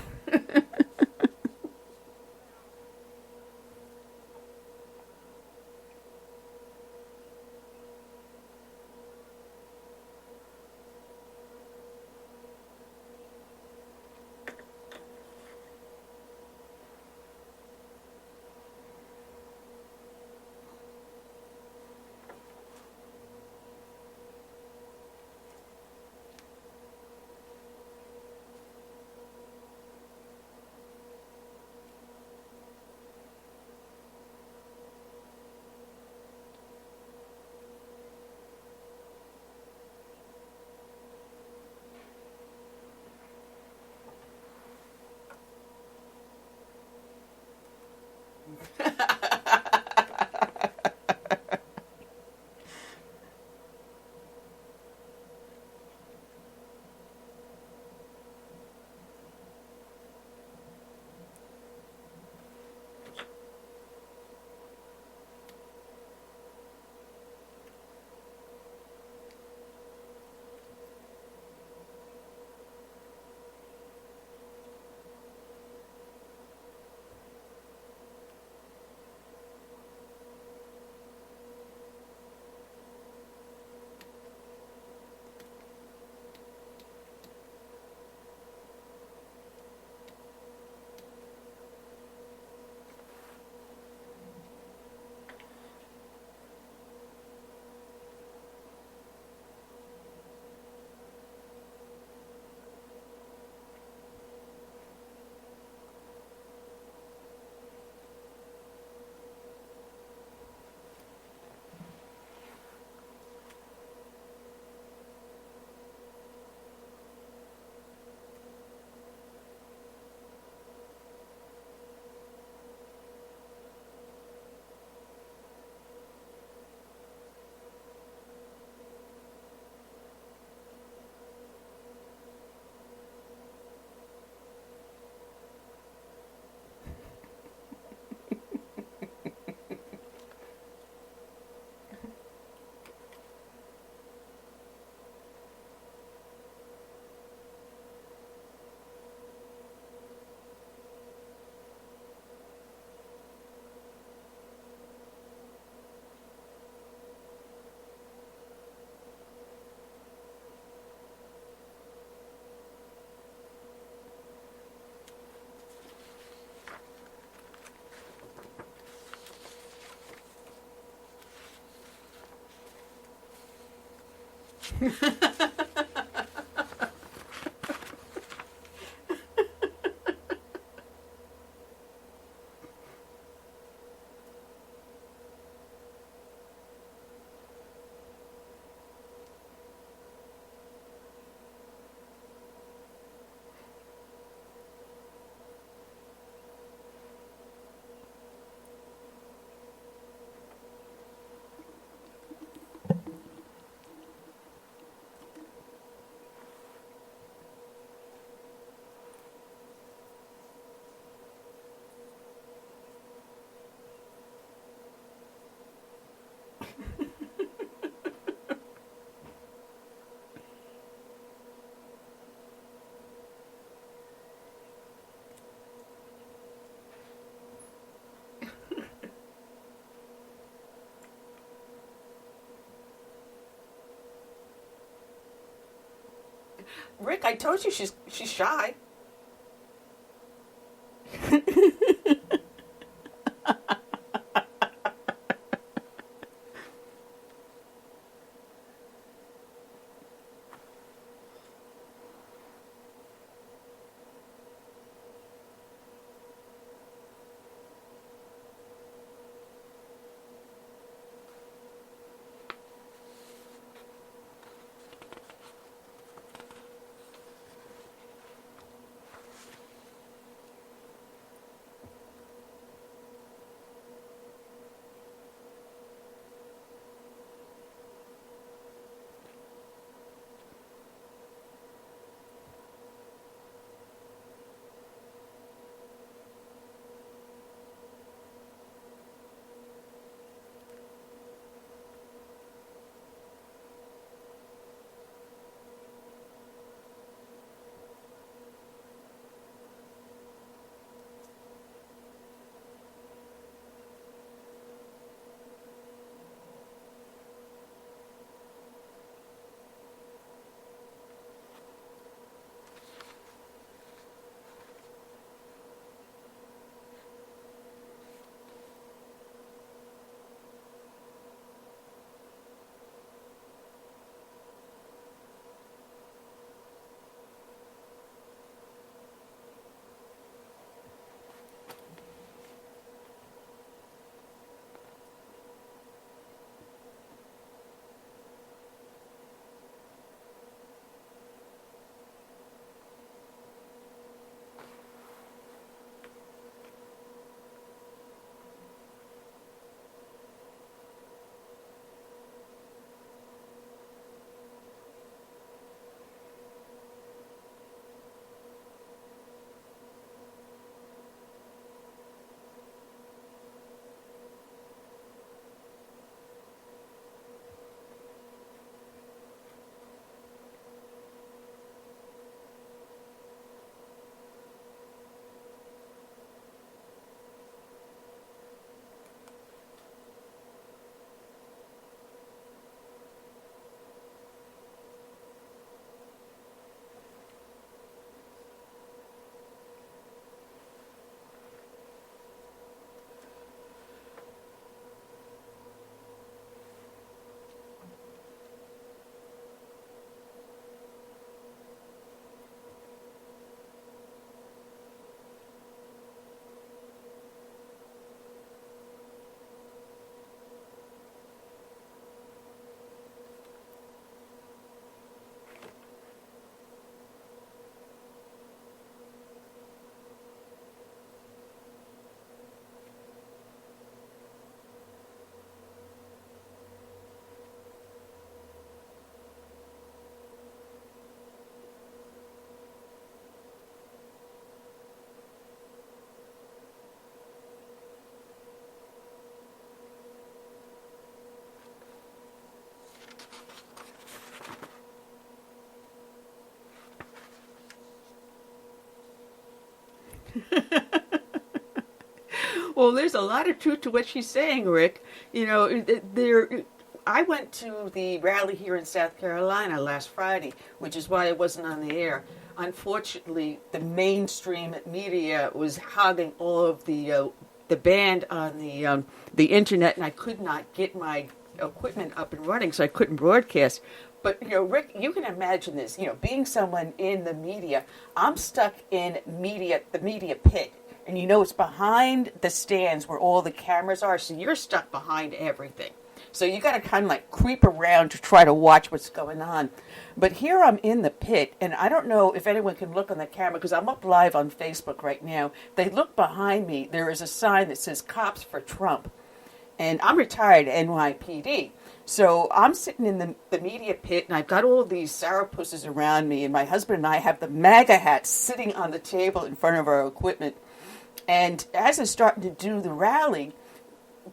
Rick, I told you she's shy. Well, there's a lot of truth to what she's saying, Rick. You know, I went to the rally here in South Carolina last Friday, which is why I wasn't on the air. Unfortunately, the mainstream media was hogging all of the band on the internet, and I could not get my equipment up and running, so I couldn't broadcast. But, you know, Rick, you can imagine this, you know, being someone in the media. I'm stuck in the media pit. And you know, it's behind the stands where all the cameras are, so you're stuck behind everything. So you got to kind of like creep around to try to watch what's going on. But here I'm in the pit, and I don't know if anyone can look on the camera, because I'm up live on Facebook right now. They look behind me. There is a sign that says Cops for Trump. And I'm retired NYPD. So I'm sitting in the media pit, and I've got all of these sourpusses around me, and my husband and I have the MAGA hats sitting on the table in front of our equipment. And as I'm starting to do the rally,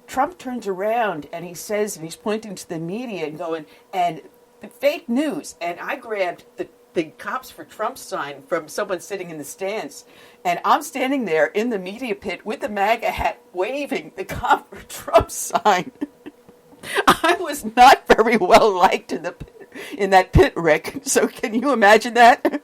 Trump turns around and he says, and he's pointing to the media and going, and the fake news. And I grabbed the Cops for Trump sign from someone sitting in the stands. And I'm standing there in the media pit with the MAGA hat waving the Cop for Trump sign. I was not very well liked in that pit, Rick. So can you imagine that?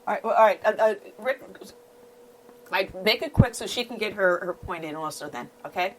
All right. Rick, make it quick so she can get her point in also then, okay?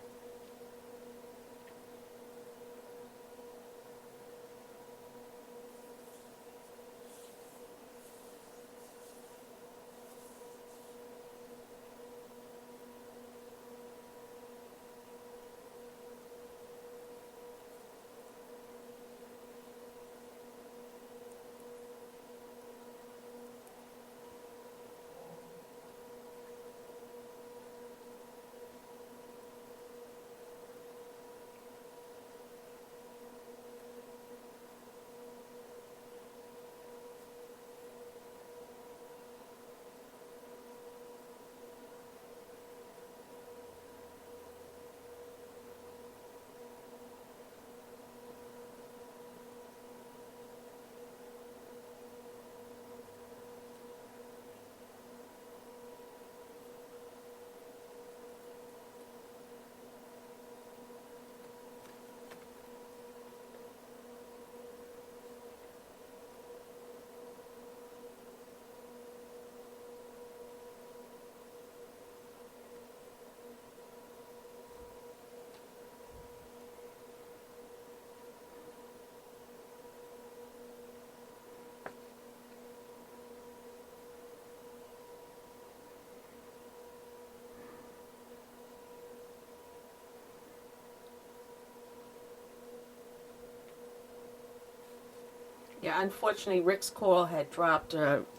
Yeah, unfortunately, Rick's call had dropped,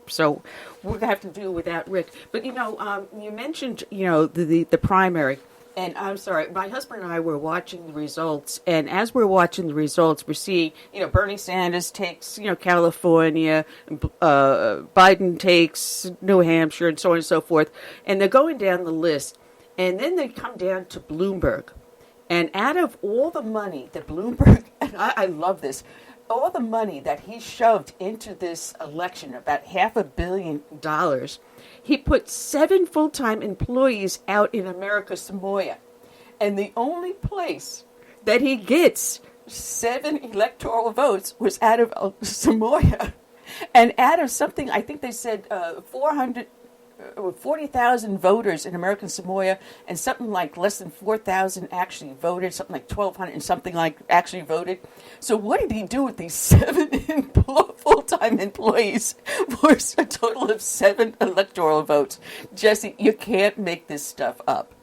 so we're going to have to do without Rick. But, you mentioned, the primary. And I'm sorry, my husband and I were watching the results. And as we're watching the results, we're seeing, Bernie Sanders takes, California, Biden takes New Hampshire, and so on and so forth. And they're going down the list. And then they come down to Bloomberg. And out of all the money that Bloomberg, and I love this, all the money that he shoved into this election, about $500 million, he put 7 full-time employees out in America Samoa. And the only place that he gets 7 electoral votes was out of Samoa. And out of something, I think they said 40,000 voters in American Samoa, and something like less than 4,000 actually voted, something like 1,200 and something like actually voted. So what did he do with these 7 full-time employees for a total of 7 electoral votes? Jesse, you can't make this stuff up.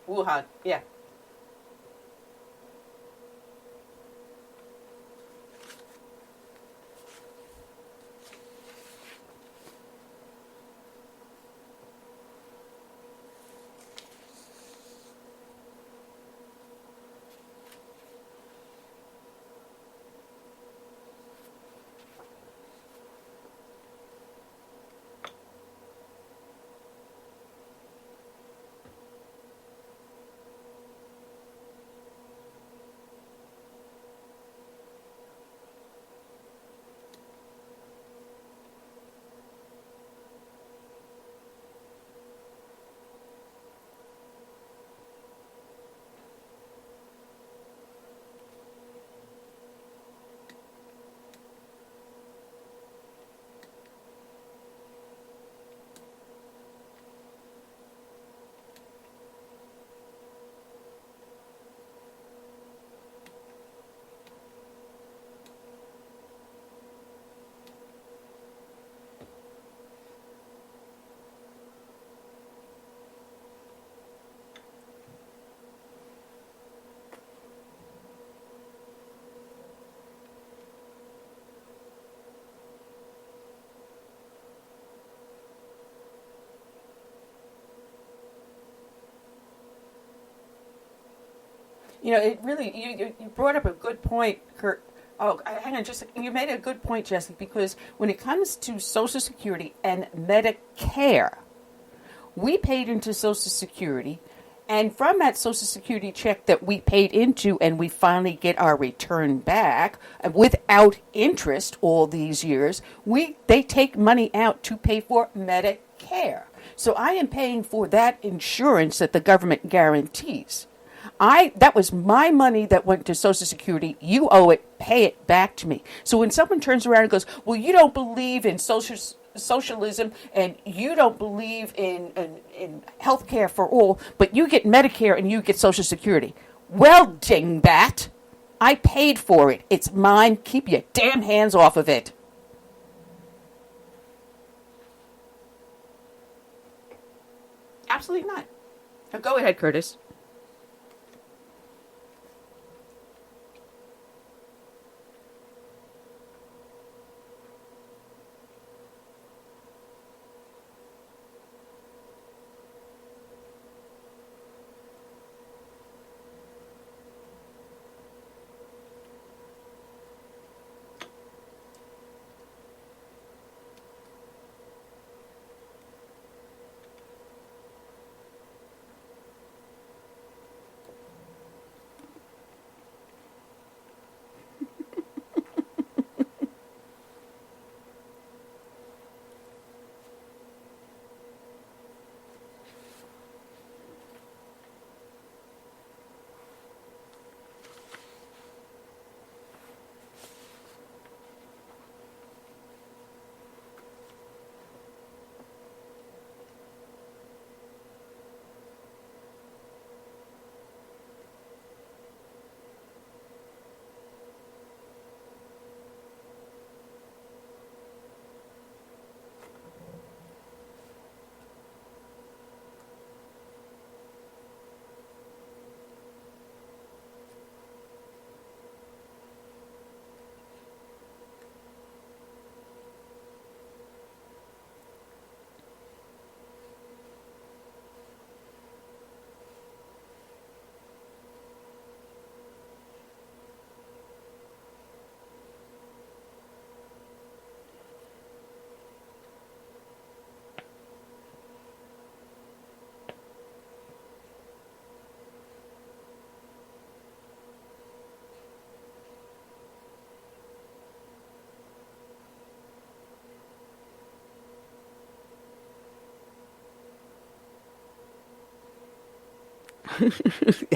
Wuhan, yeah. It really, you brought up a good point, Kurt. Oh, hang on, you made a good point, Jesse, because when it comes to Social Security and Medicare, we paid into Social Security, and from that Social Security check that we paid into and we finally get our return back without interest all these years, they take money out to pay for Medicare. So I am paying for that insurance that the government guarantees. That was my money that went to Social Security. You owe it. Pay it back to me. So when someone turns around and goes, well, you don't believe in socialism and you don't believe in health care for all, but you get Medicare and you get Social Security. Well, dingbat, I paid for it. It's mine. Keep your damn hands off of it. Absolutely not. Now go ahead, Curtis.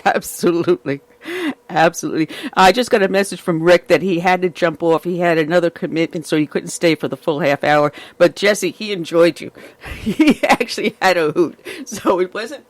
Absolutely. Absolutely. I just got a message from Rick that he had to jump off. He had another commitment, so he couldn't stay for the full half hour. But Jessie, he enjoyed you. He actually had a hoot. So it wasn't.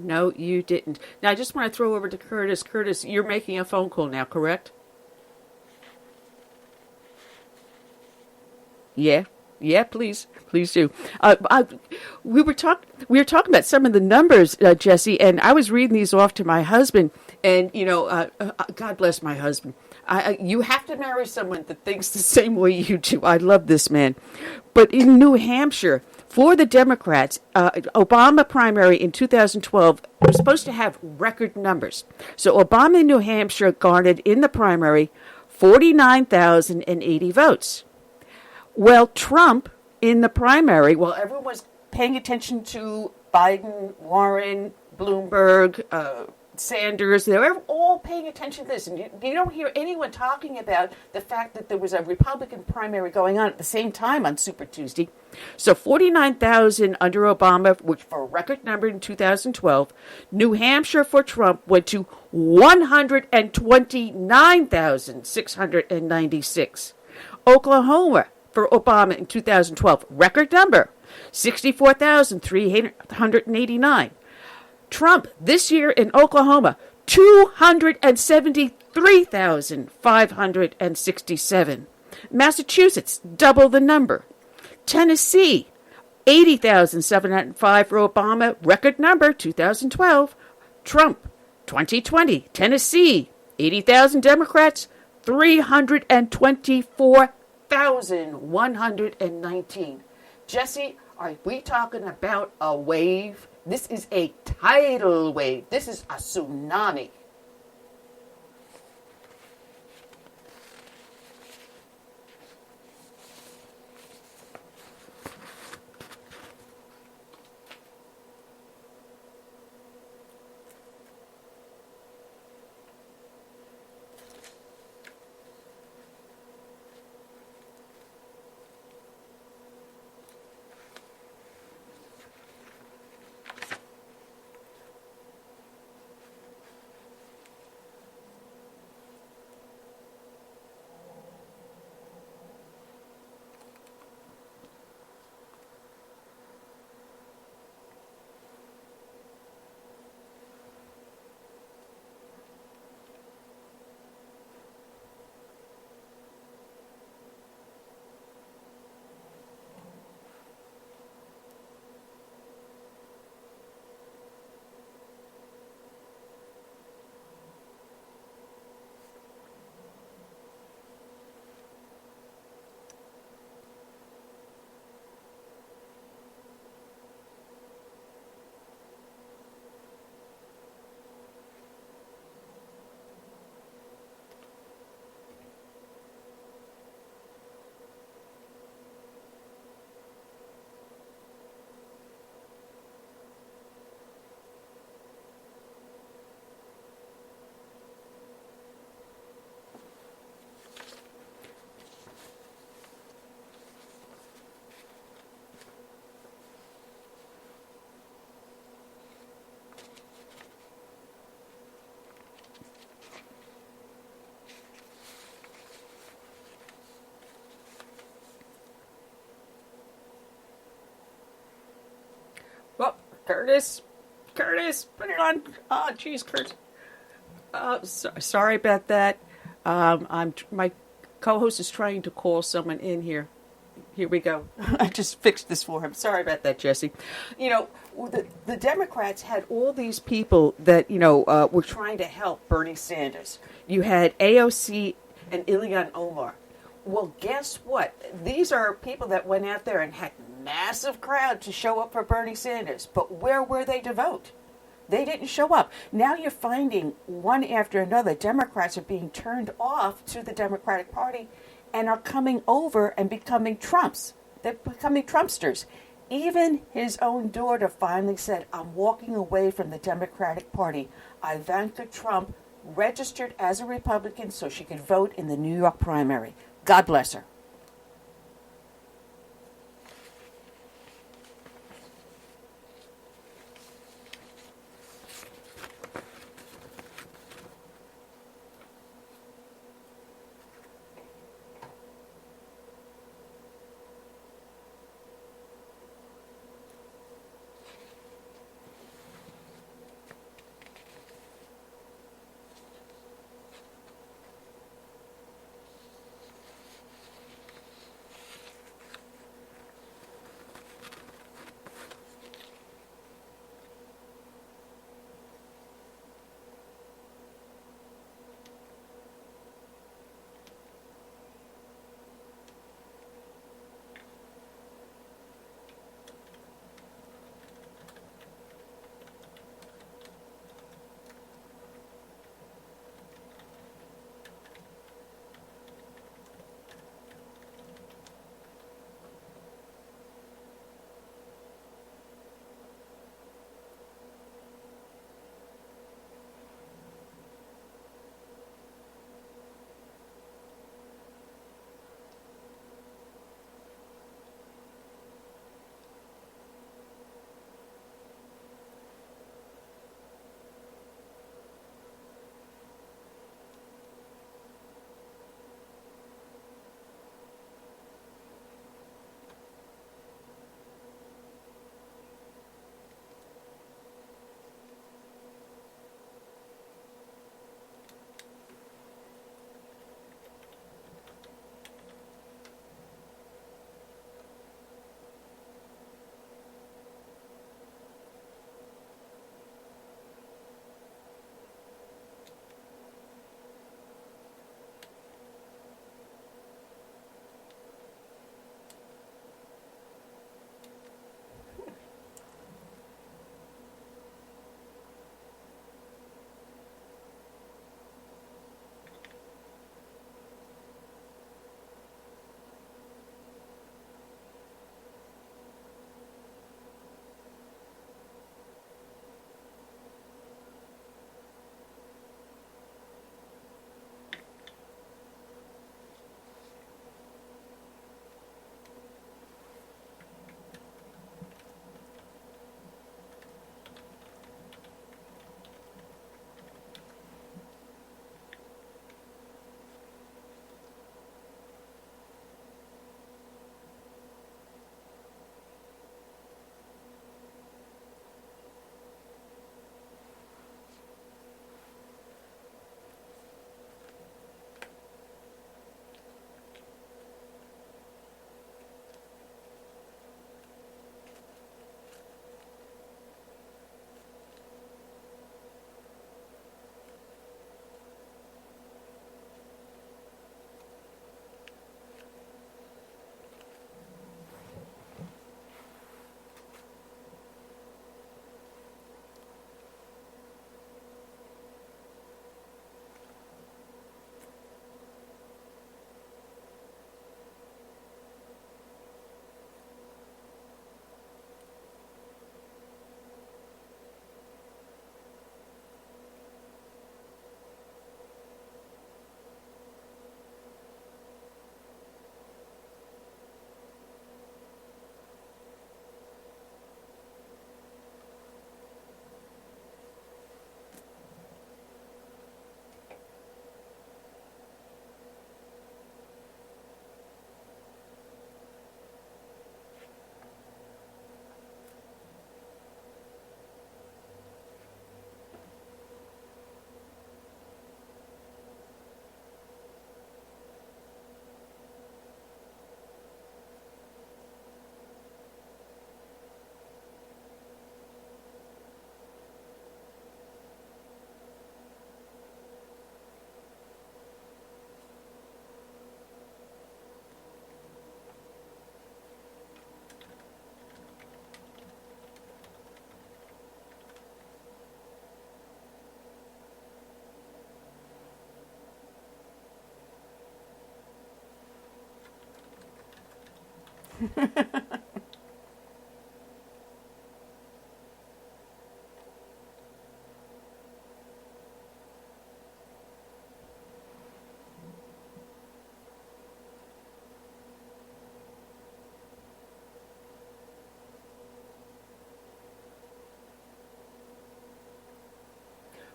No, you didn't. Now, I just want to throw over to Curtis. Curtis, you're making a phone call now, correct? Yeah. Yeah, please do. We were talking about some of the numbers, Jessie, and I was reading these off to my husband. And God bless my husband. You have to marry someone that thinks the same way you do. I love this man. But in New Hampshire, for the Democrats, Obama primary in 2012 was supposed to have record numbers. So Obama in New Hampshire garnered in the primary 49,080 votes. Well, Trump in the primary, while everyone was paying attention to Biden, Warren, Bloomberg, Sanders, they were all paying attention to this. And you don't hear anyone talking about the fact that there was a Republican primary going on at the same time on Super Tuesday. So 49,000 under Obama, which for a record number in 2012. New Hampshire for Trump went to 129,696. Oklahoma for Obama in 2012, record number, 64,389. Trump this year in Oklahoma, 273,567. Massachusetts, double the number. Tennessee, 80,705 for Obama, record number, 2012. Trump, 2020. Tennessee, 80,000 Democrats, 324,119. Jessie, are we talking about a wave? This is a tidal wave. This is a tsunami. Well, Curtis, put it on. Oh, jeez, Curtis. Sorry about that. My co-host is trying to call someone in here. Here we go. I just fixed this for him. Sorry about that, Jessie. The Democrats had all these people that, were trying to help Bernie Sanders. You had AOC and Ilhan Omar. Well, guess what? These are people that went out there and had massive crowd to show up for Bernie Sanders. But where were they to vote? They didn't show up. Now you're finding one after another, Democrats are being turned off to the Democratic Party and are coming over and becoming Trumps. They're becoming Trumpsters. Even his own daughter finally said, I'm walking away from the Democratic Party. Ivanka Trump registered as a Republican so she could vote in the New York primary. God bless her.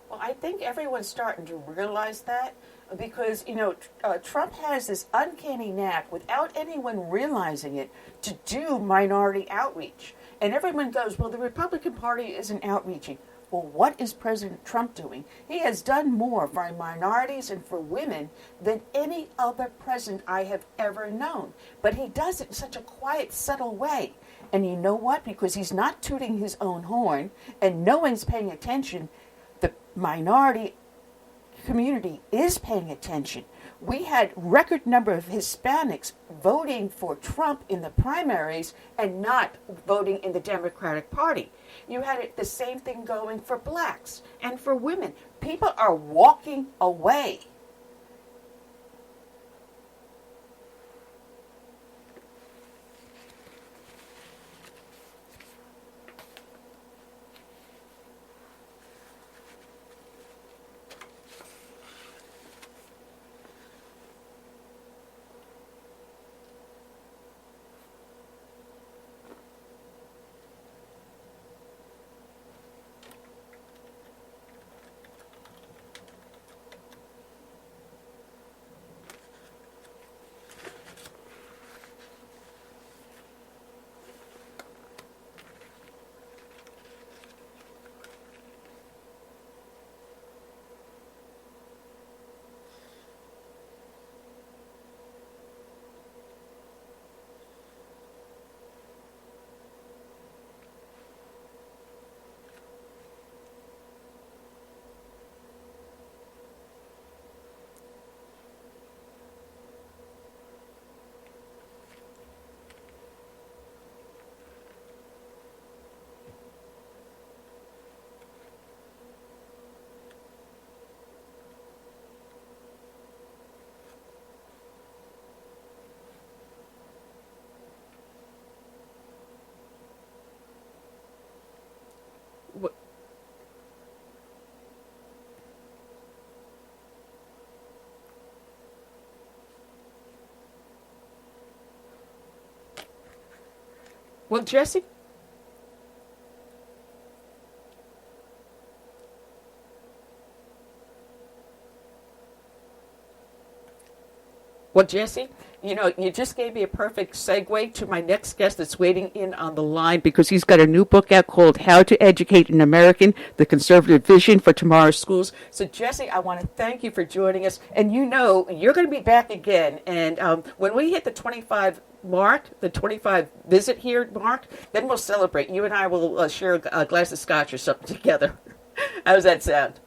Well, I think everyone's starting to realize that because, Trump has this uncanny knack, without anyone realizing it, to do minority outreach. And everyone goes, well, the Republican Party isn't outreaching. Well, what is President Trump doing? He has done more for minorities and for women than any other president I have ever known. But he does it in such a quiet, subtle way. And you know what? Because he's not tooting his own horn and no one's paying attention, the minority community is paying attention. We had record number of Hispanics voting for Trump in the primaries and not voting in the Democratic Party. You had the same thing going for blacks and for women. People are walking away. Well, Jessie? Well, Jessie, you just gave me a perfect segue to my next guest that's waiting in on the line because he's got a new book out called How to Educate an American, The Conservative Vision for Tomorrow's Schools. So, Jessie, I want to thank you for joining us. And you're going to be back again. And when we hit the 25 mark, the 25 visit here mark, then we'll celebrate. You and I will share a glass of scotch or something together. How does that sound?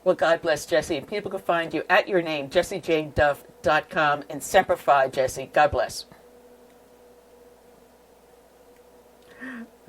Well, God bless, Jessie. And people can find you at your name, jessiejaneduff.com, and Semper Fi, Jessie. God bless.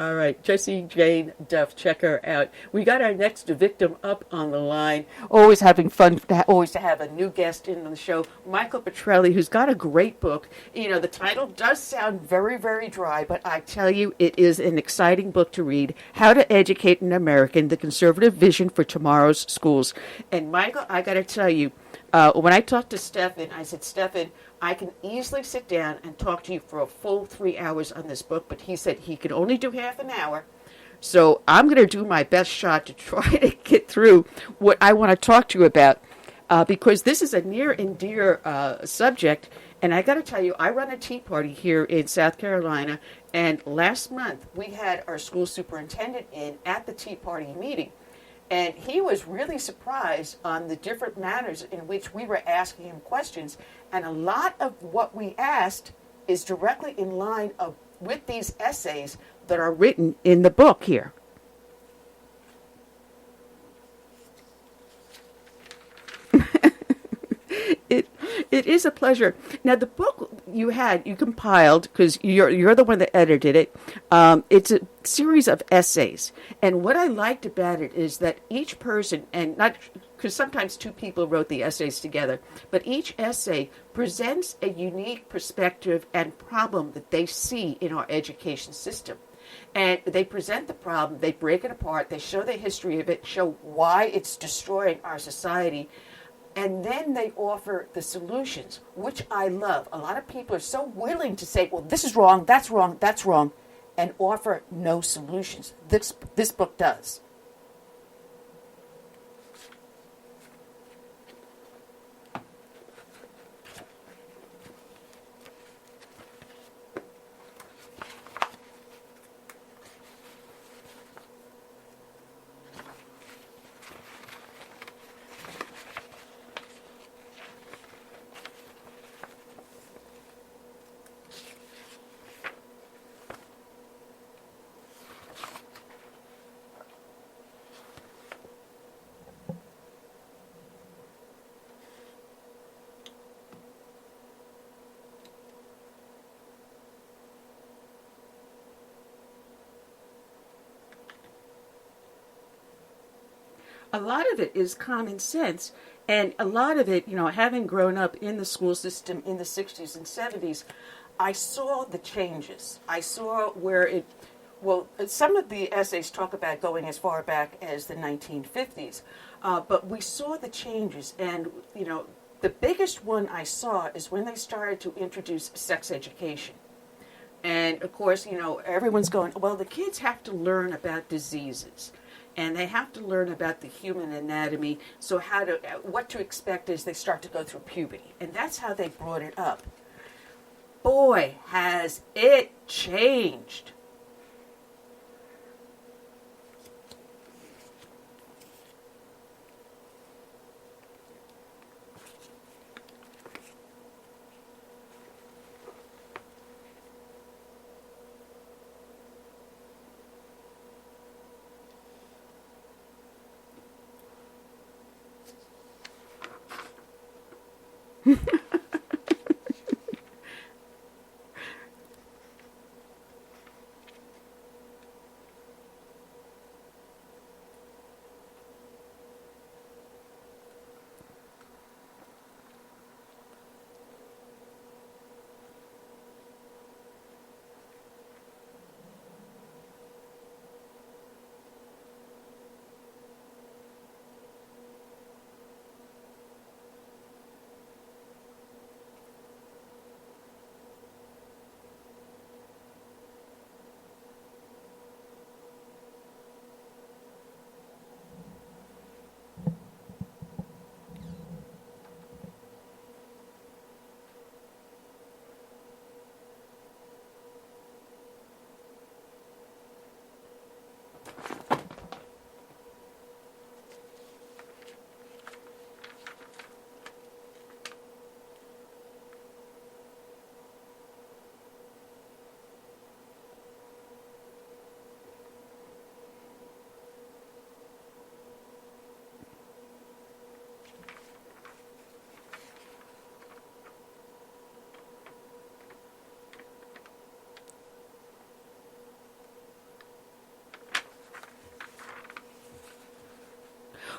All right, Jessie Jane Duff, check her out. We got our next victim up on the line. Always having fun, always to have a new guest in on the show, Michael Petrilli, who's got a great book. The title does sound very, very dry, but I tell you, it is an exciting book to read. How to Educate an American, The Conservative Vision for Tomorrow's Schools. And Michael, I got to tell you, when I talked to Stephan, I said, Stephan, I can easily sit down and talk to you for a full 3 hours on this book, but he said he could only do half an hour. So I'm going to do my best shot to try to get through what I want to talk to you about, because this is a near and dear subject. And I got to tell you, I run a tea party here in South Carolina, and last month we had our school superintendent in at the tea party meeting. And he was really surprised on the different manners in which we were asking him questions. And a lot of what we asked is directly in line with these essays that are written in the book here. It is a pleasure. Now, the book, you compiled, because you're the one that edited it. It's a series of essays, and what I liked about it is that each person, and not because sometimes two people wrote the essays together, but each essay presents a unique perspective and problem that they see in our education system. And they present the problem, they break it apart, they show the history of it, show why it's destroying our society, and then they offer the solutions, which I love. A lot of people are so willing to say, well, this is wrong, that's wrong, that's wrong, and offer no solutions. This book does. A lot of it is common sense, and a lot of it, having grown up in the school system in the 60s and 70s, I saw the changes. I saw where some of the essays talk about going as far back as the 1950s, but we saw the changes, and, the biggest one I saw is when they started to introduce sex education. And, of course, everyone's going, well, the kids have to learn about diseases. And they have to learn about the human anatomy, so what to expect as they start to go through puberty. And that's how they brought it up. Boy, has it changed.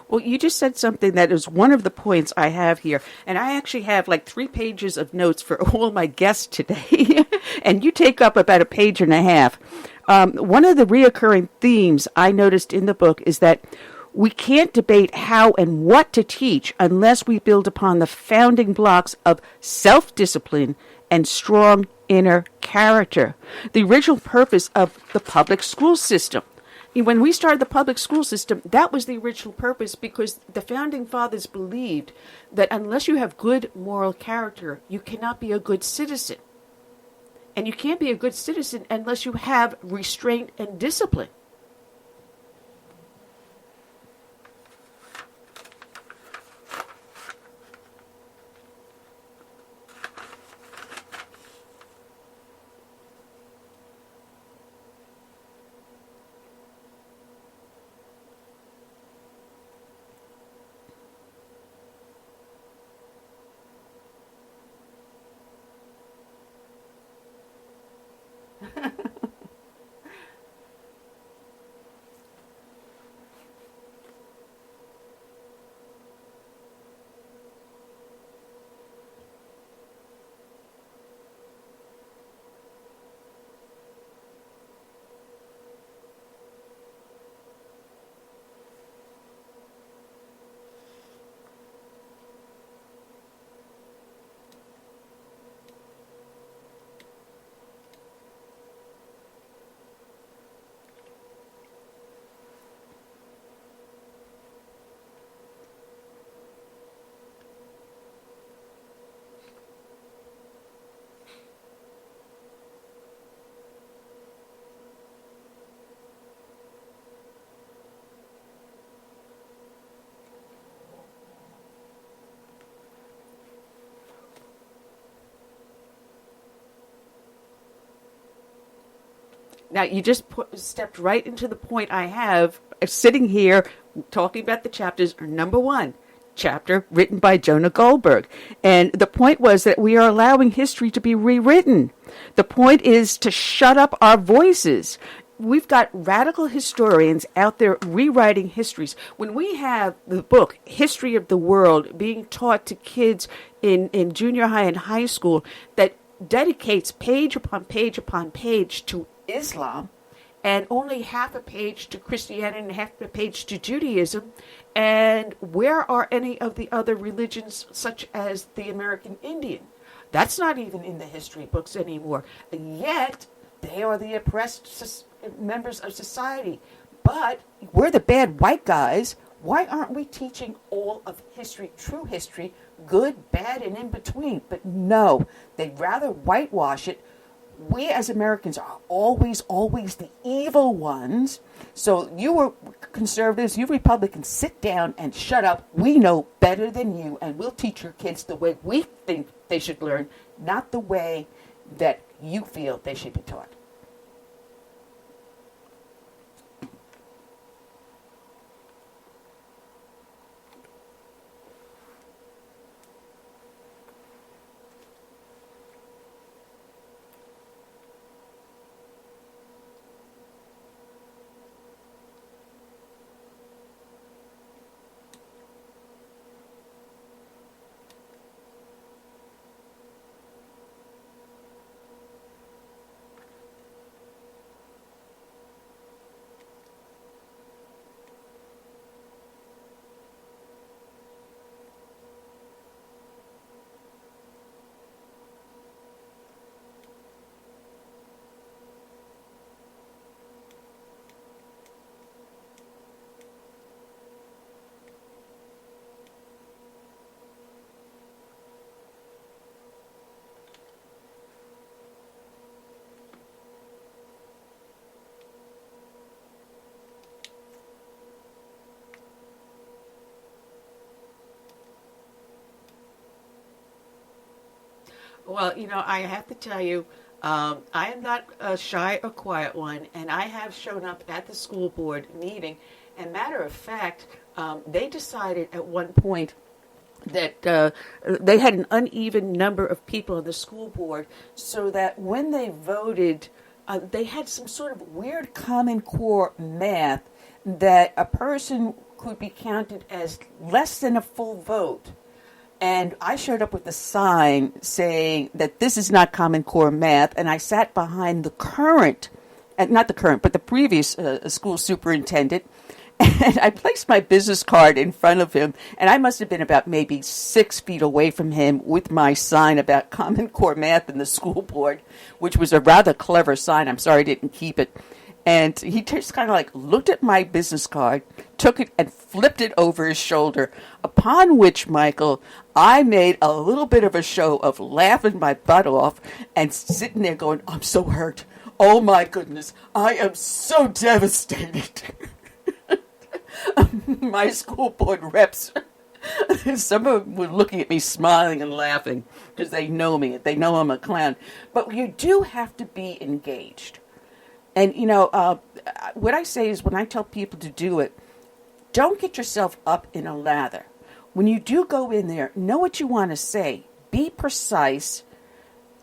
Well, you just said something that is one of the points I have here. And I actually have like 3 pages of notes for all my guests today. And you take up about a page and a half. One of the reoccurring themes I noticed in the book is that we can't debate how and what to teach unless we build upon the founding blocks of self-discipline and strong inner character. The original purpose of the public school system. When we started the public school system, that was the original purpose, because the founding fathers believed that unless you have good moral character, you cannot be a good citizen. And you can't be a good citizen unless you have restraint and discipline. Now, you just stepped right into the point I have sitting here talking about the chapters. Number 1, chapter written by Jonah Goldberg. And the point was that we are allowing history to be rewritten. The point is to shut up our voices. We've got radical historians out there rewriting histories. When we have the book, History of the World, being taught to kids in junior high and high school that dedicates page upon page upon page to Islam, and only half a page to Christianity and half a page to Judaism. And where are any of the other religions, such as the American Indian? That's not even in the history books anymore. And yet, they are the oppressed members of society. But we're the bad white guys. Why aren't we teaching all of history, true history, good, bad, and in between? But no, they'd rather whitewash it. We as Americans are always the evil ones. So you conservatives, you Republicans, sit down and shut up. We know better than you, and we'll teach your kids the way we think they should learn, not the way that you feel they should be taught. Well, I have to tell you, I am not a shy or quiet one, and I have shown up at the school board meeting. And matter of fact, they decided at one point that they had an uneven number of people on the school board, so that when they voted, they had some sort of weird Common Core math that a person could be counted as less than a full vote. And I showed up with a sign saying that this is not Common Core math, and I sat behind the previous school superintendent, and I placed my business card in front of him, and I must have been about maybe 6 feet away from him with my sign about Common Core math in the school board, which was a rather clever sign. I'm sorry I didn't keep it. And he just kind of like looked at my business card, took it and flipped it over his shoulder, upon which, Michael, I made a little bit of a show of laughing my butt off and sitting there going, I'm so hurt. Oh, my goodness. I am so devastated. My school board reps, some of them were looking at me smiling and laughing because they know me. They know I'm a clown. But you do have to be engaged. And, what I say is when I tell people to do it, don't get yourself up in a lather. When you do go in there, know what you want to say. Be precise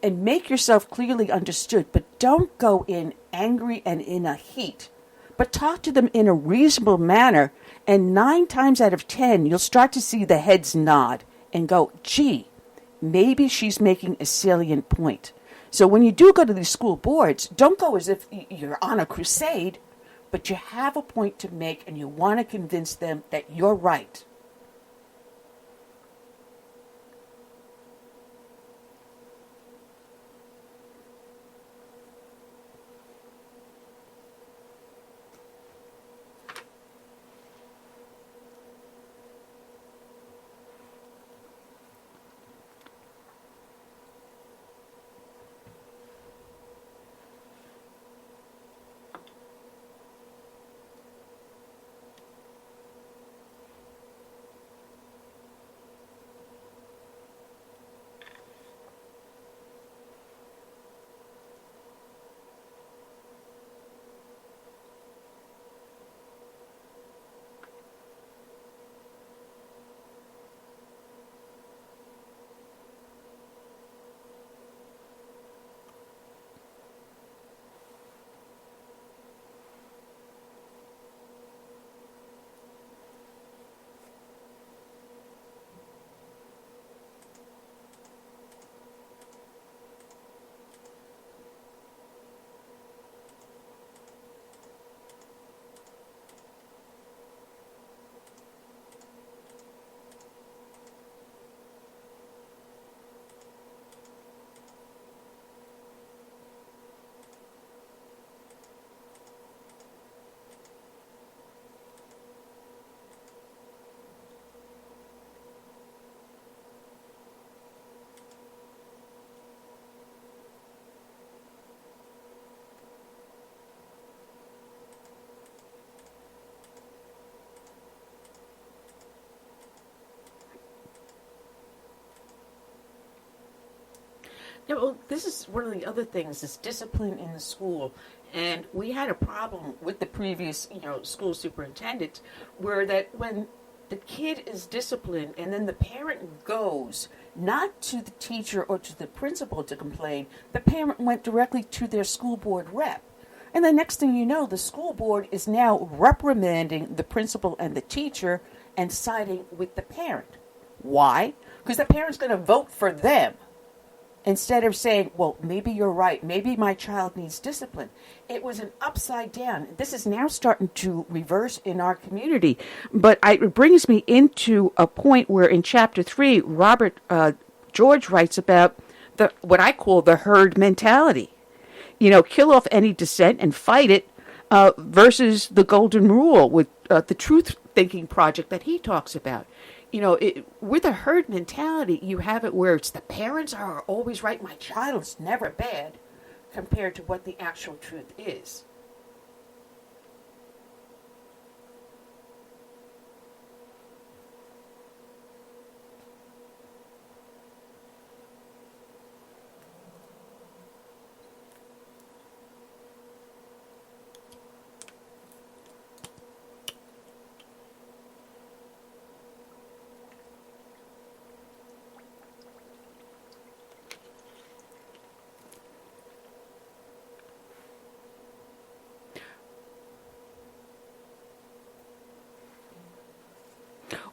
and make yourself clearly understood, but don't go in angry and in a heat. But talk to them in a reasonable manner, and 9 times out of 10, you'll start to see the heads nod and go, gee, maybe she's making a salient point. So when you do go to these school boards, don't go as if you're on a crusade, but you have a point to make and you want to convince them that you're right. Yeah, well, this is one of the other things, is discipline in the school. And we had a problem with the previous, school superintendent, where that when the kid is disciplined and then the parent goes not to the teacher or to the principal to complain, the parent went directly to their school board rep. And the next thing you know, the school board is now reprimanding the principal and the teacher and siding with the parent. Why? Because the parent's going to vote for them, instead of saying, well, maybe you're right, maybe my child needs discipline. It was an upside down. This is now starting to reverse in our community. But it brings me into a point where in Chapter 3, Robert George writes about what I call the herd mentality. Kill off any dissent and fight it versus the golden rule with the truth-thinking project that he talks about. With a herd mentality, you have it where it's the parents are always right, my child is never bad, compared to what the actual truth is.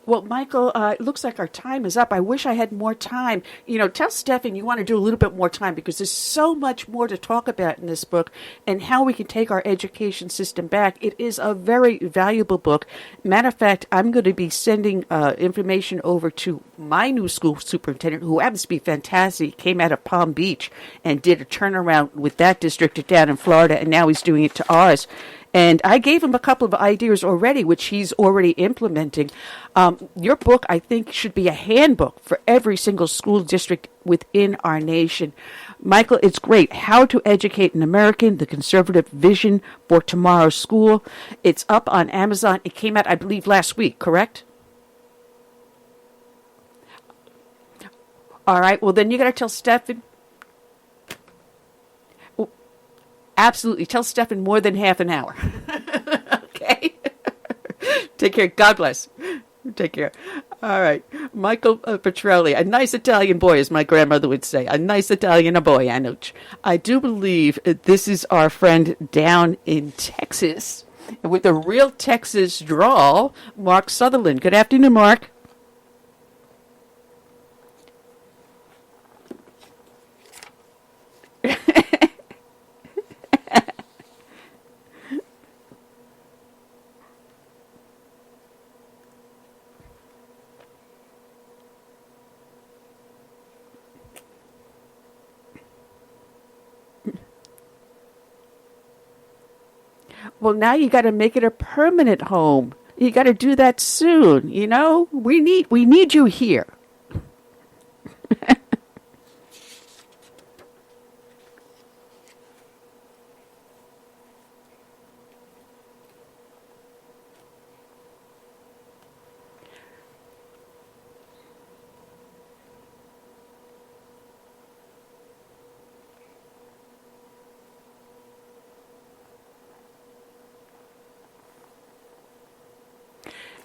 Well, Michael, it looks like our time is up. I wish I had more time. Tell Stefan you want to do a little bit more time, because there's so much more to talk about in this book and how we can take our education system back. It is a very valuable book. Matter of fact, I'm going to be sending information over to my new school superintendent, who happens to be fantastic. He came out of Palm Beach and did a turnaround with that district down in Florida, and now he's doing it to ours. And I gave him a couple of ideas already, which he's already implementing. Your book, I think, should be a handbook for every single school district within our nation. Michael, it's great. How to Educate an American, the Conservative Vision for Tomorrow's School. It's up on Amazon. It came out, I believe, last week, correct? All right. Well, then you got to tell Stefan. Absolutely. Tell Stefan more than half an hour. Okay? Take care. God bless. Take care. All right. Michael Petrilli, a nice Italian boy, as my grandmother would say. A nice Italian boy, Anuch. I do believe this is our friend down in Texas, with a real Texas drawl, Mark Sutherland. Good afternoon, Mark. Well, now you got to make it a permanent home. You got to do that soon. You know, we need you here.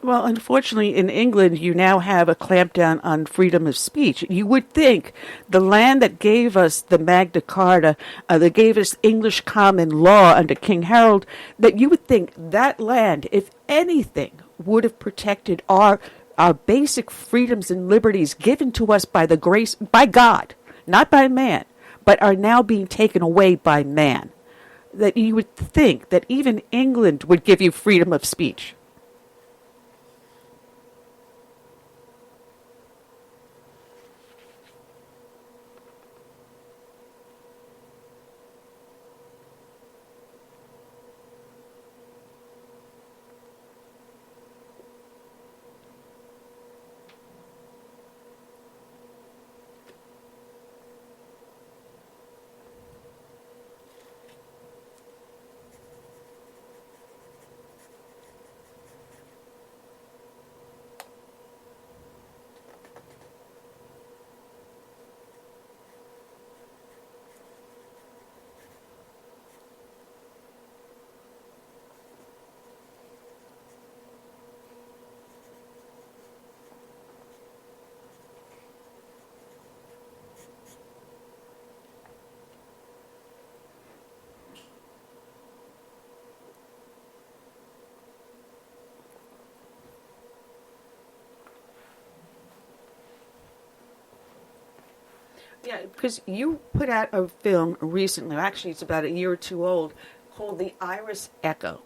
Well, unfortunately, in England, you now have a clampdown on freedom of speech. You would think the land that gave us the Magna Carta, that gave us English common law under King Harold, that you would think that land, if anything, would have protected our basic freedoms and liberties given to us by by God, not by man, but are now being taken away by man. That you would think that even England would give you freedom of speech. Yeah, because you put out a film recently, actually it's about a year or two old, called The Iris Echo.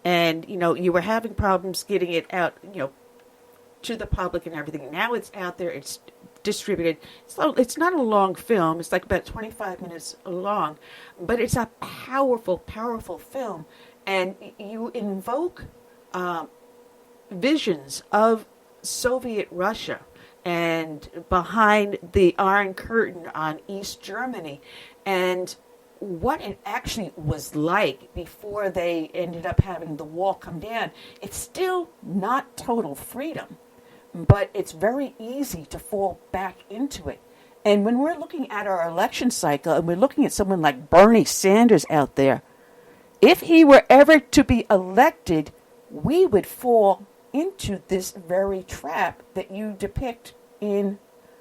And, you know, you were having problems getting it out, you know, to the public and everything. Now it's out there, it's distributed. It's not a long film, it's like about 25 minutes long, but it's a powerful, powerful film. And you invoke visions of Soviet Russia and behind the Iron Curtain on East Germany, and what it actually was like before they ended up having the wall come down. It's still not total freedom, but it's very easy to fall back into it. And when we're looking at our election cycle and we're looking at someone like Bernie Sanders out there, if he were ever to be elected, we would fall into this very trap that you depict in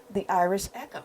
The Iris Echo.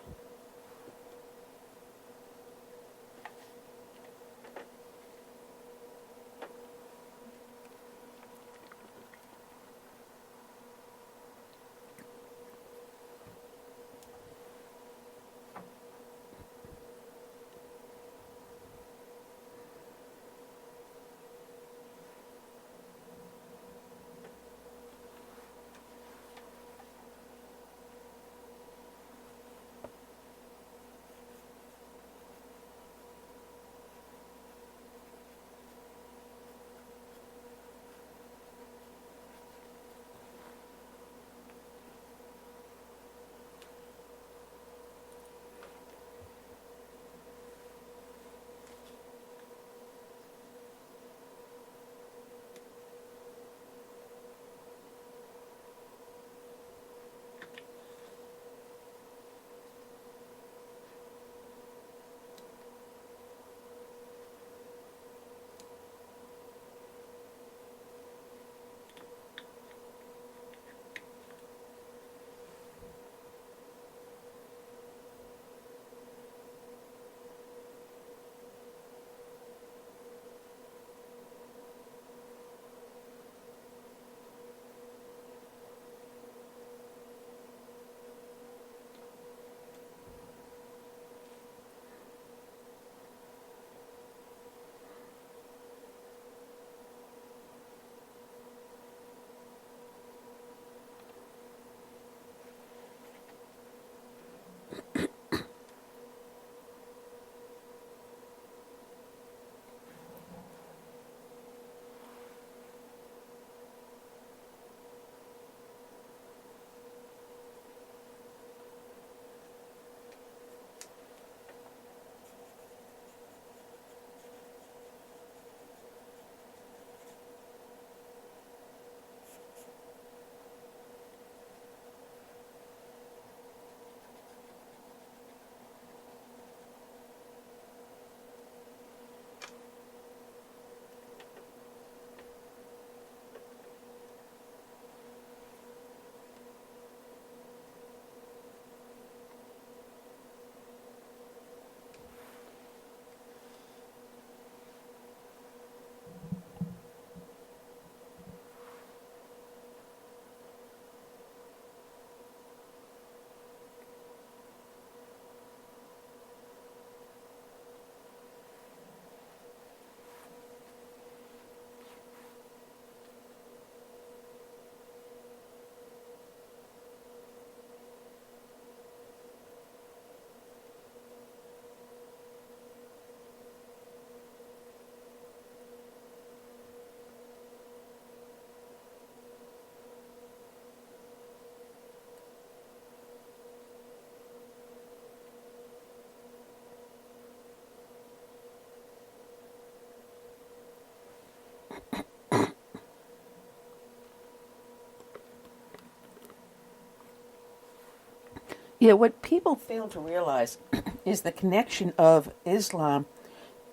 Yeah, what people fail to realize is the connection of Islam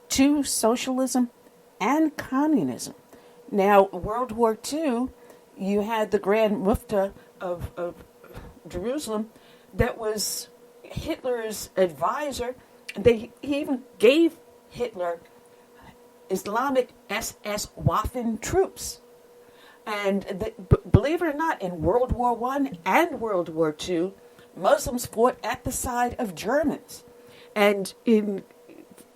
to socialism and communism. Now, World War II, you had the Grand Mufti of Jerusalem that was Hitler's advisor. He even gave Hitler Islamic SS Waffen troops. And believe it or not, in World War I and World War II, Muslims fought at the side of Germans. And in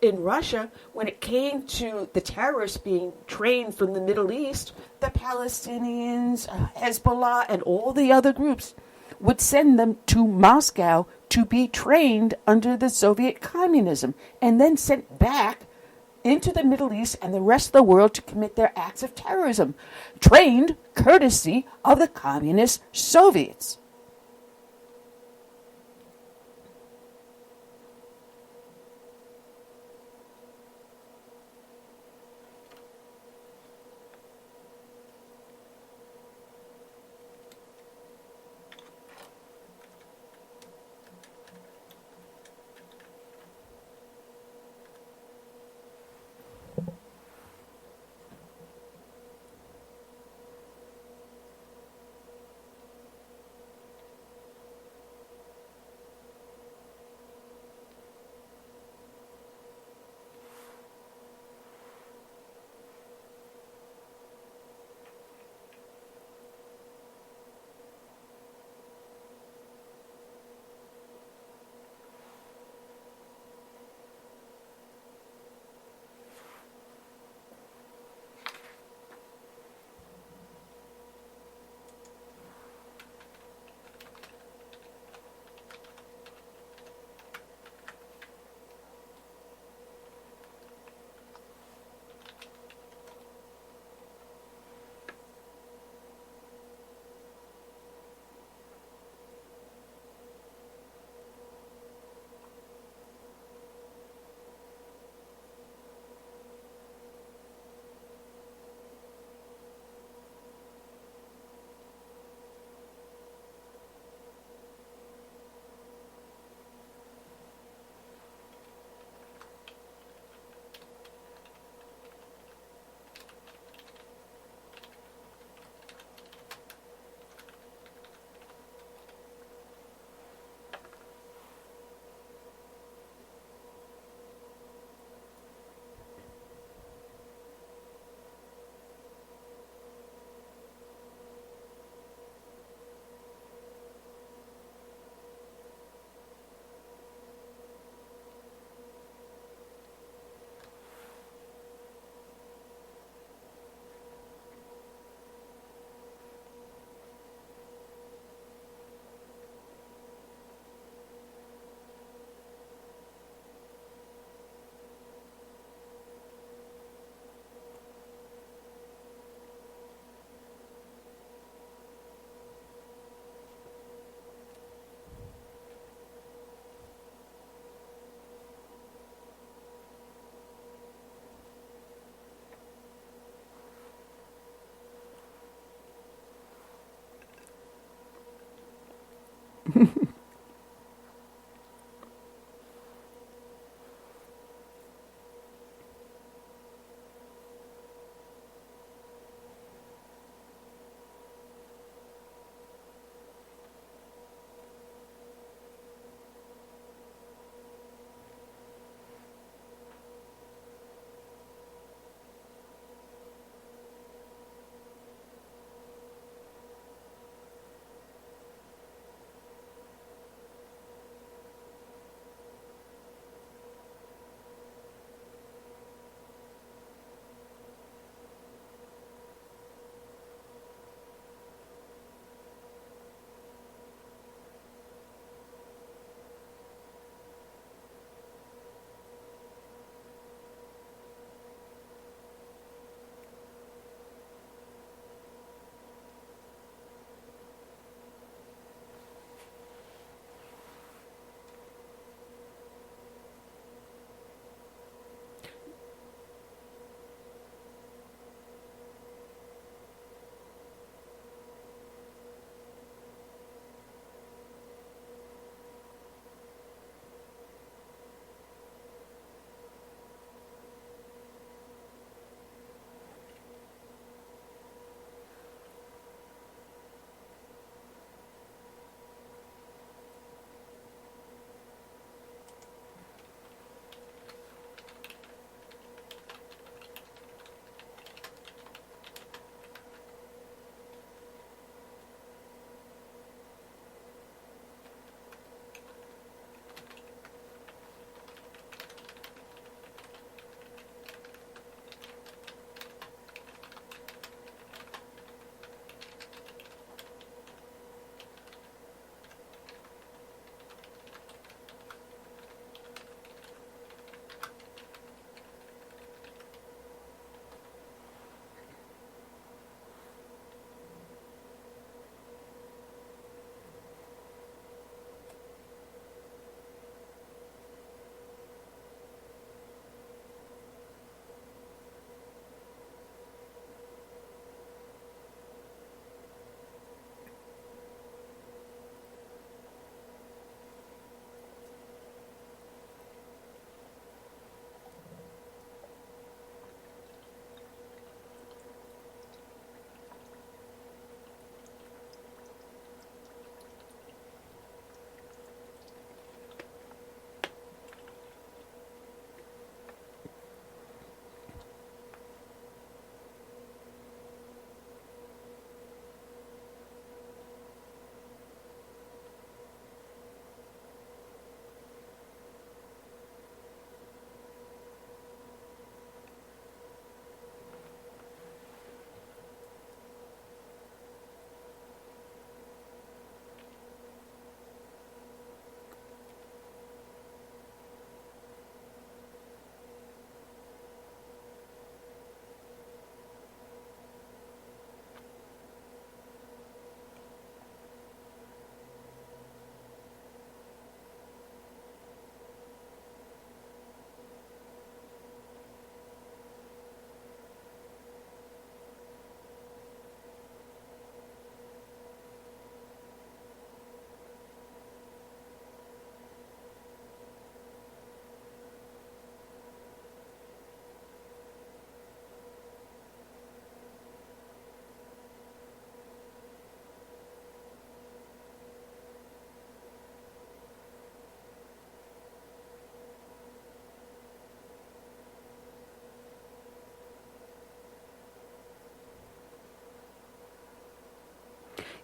Russia, when it came to the terrorists being trained from the Middle East, the Palestinians, Hezbollah, and all the other groups would send them to Moscow to be trained under the Soviet communism and then sent back into the Middle East and the rest of the world to commit their acts of terrorism, trained courtesy of the communist Soviets.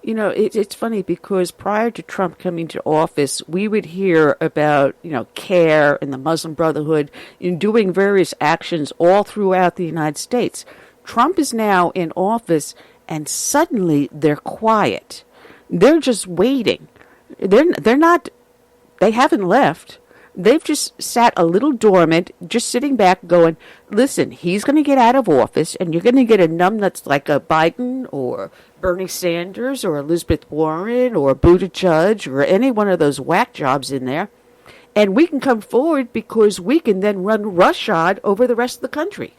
It's funny because prior to Trump coming to office, we would hear about, CARE and the Muslim Brotherhood in doing various actions all throughout the United States. Trump is now in office, and suddenly they're quiet. They're just waiting. They're not. They haven't left. They've just sat a little dormant, just sitting back going, listen, he's going to get out of office, and you're going to get a numbnuts like a Biden or Bernie Sanders or Elizabeth Warren or Buttigieg or any one of those whack jobs in there. And we can come forward because we can then run roughshod over the rest of the country.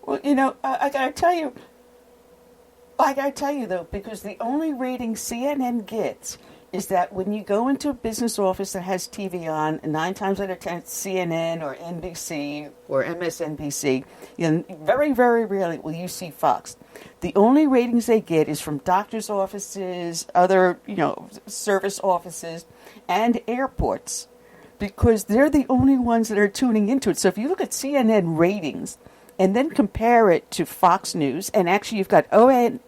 Well, I gotta tell you though, because the only rating CNN gets is that when you go into a business office that has TV on, 9 times out of 10 it's CNN or NBC or MSNBC, very, very rarely will you see Fox. The only ratings they get is from doctors' offices, other, service offices, and airports, because they're the only ones that are tuning into it. So if you look at CNN ratings and then compare it to Fox News, and actually you've got OAN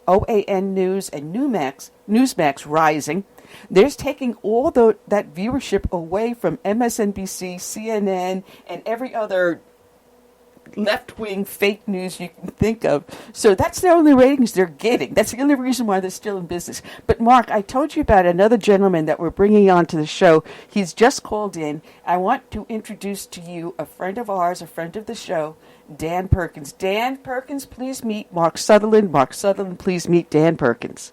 News and Newsmax rising, there's taking all that viewership away from MSNBC, CNN, and every other left-wing fake news you can think of. So that's the only ratings they're getting. That's the only reason why they're still in business. But Mark, I told you about another gentleman that we're bringing on to the show. He's just called in. I want to introduce to you a friend of ours, a friend of the show, Dan Perkins. Dan Perkins, please meet Mark Sutherland. Mark Sutherland, please meet Dan Perkins.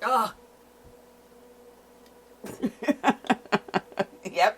Oh. Yep.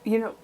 You know,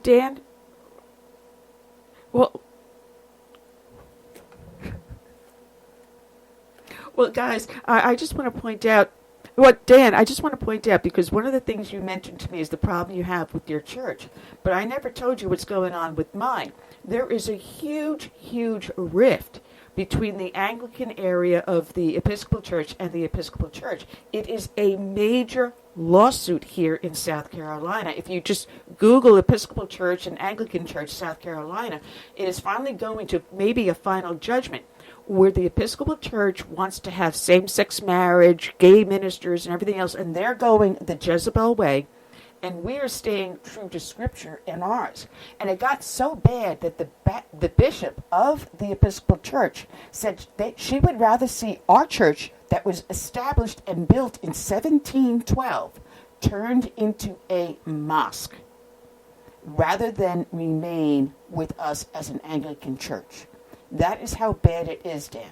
Dan? Well, guys, I just want to point out, Dan, I just want to point out, because one of the things you mentioned to me is the problem you have with your church, but I never told you what's going on with mine. There is a huge, huge rift between the Anglican area of the Episcopal Church and the Episcopal Church. It is a major lawsuit here in South Carolina. If you just Google Episcopal Church and Anglican Church, South Carolina, it is finally going to maybe a final judgment where the Episcopal Church wants to have same-sex marriage, gay ministers, and everything else, and they're going the Jezebel way, and we are staying true to Scripture in ours. And it got so bad that the bishop of the Episcopal Church said that she would rather see our church that was established and built in 1712 turned into a mosque rather than remain with us as an Anglican church. That is how bad it is, Dan.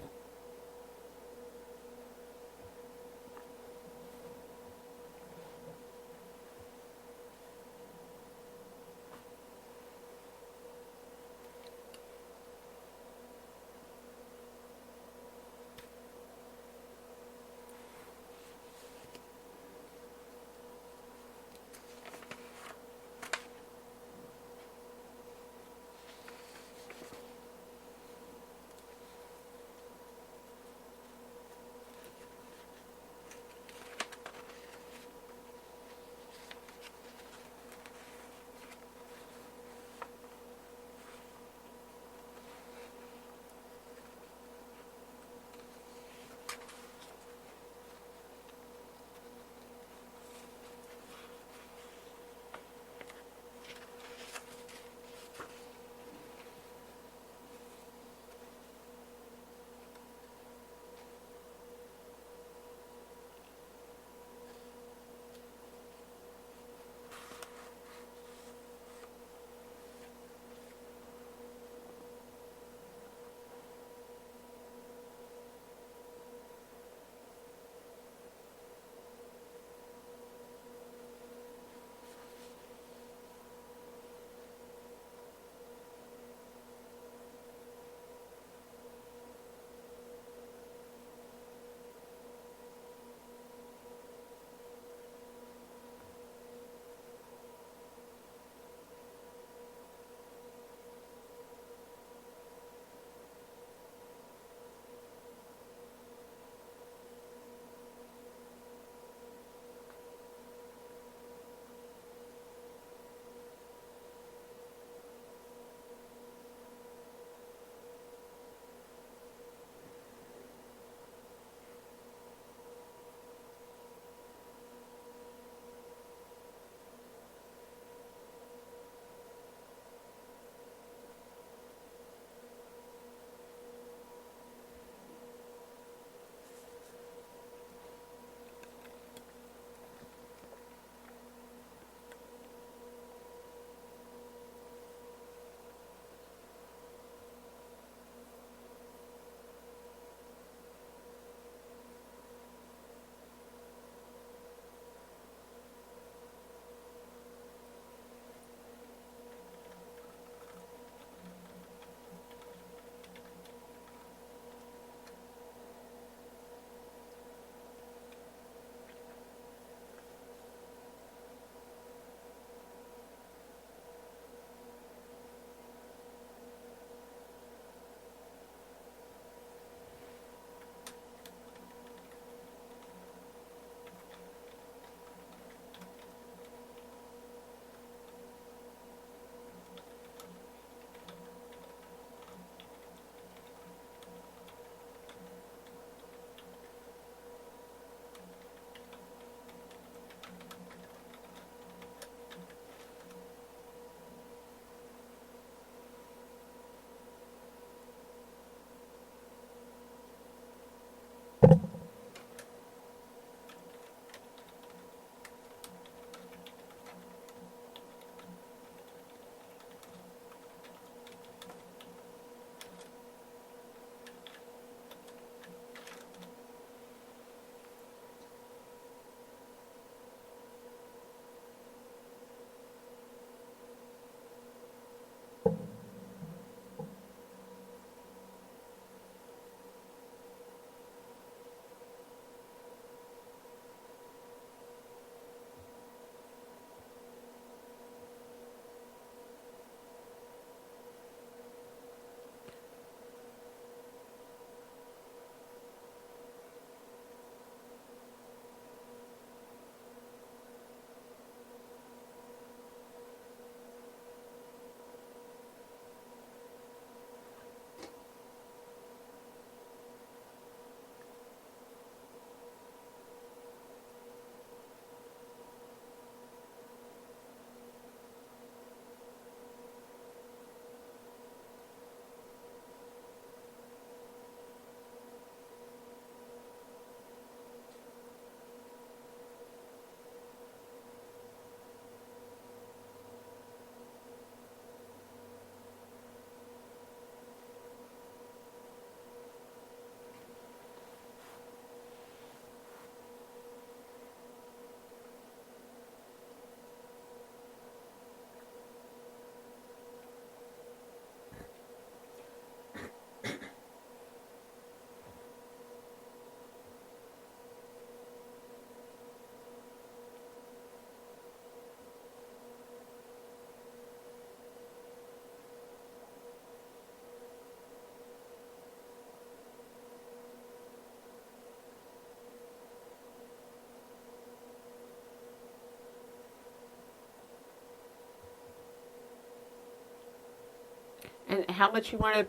And how much you want to...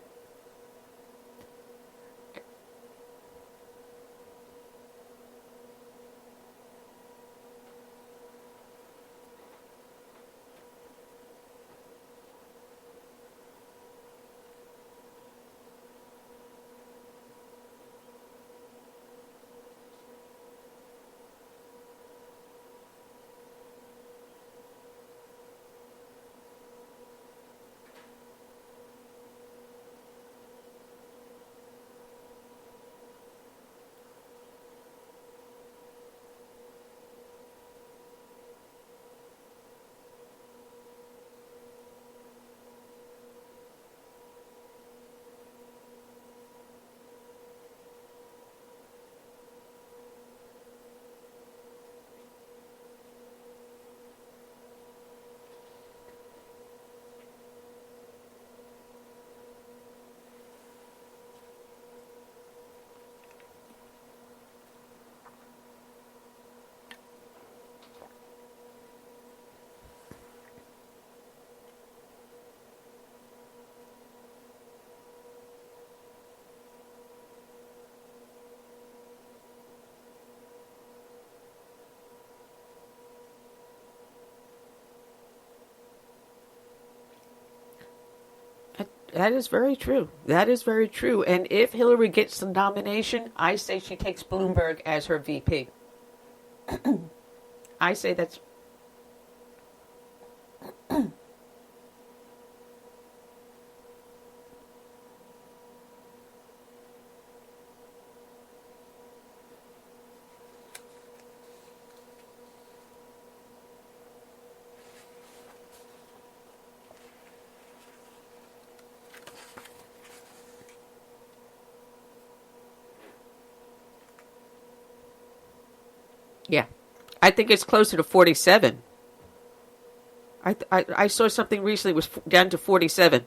That is very true. That is very true. And if Hillary gets the nomination, I say she takes Bloomberg as her VP. I say that's... Yeah. I think it's closer to 47. I saw something recently was down to 47.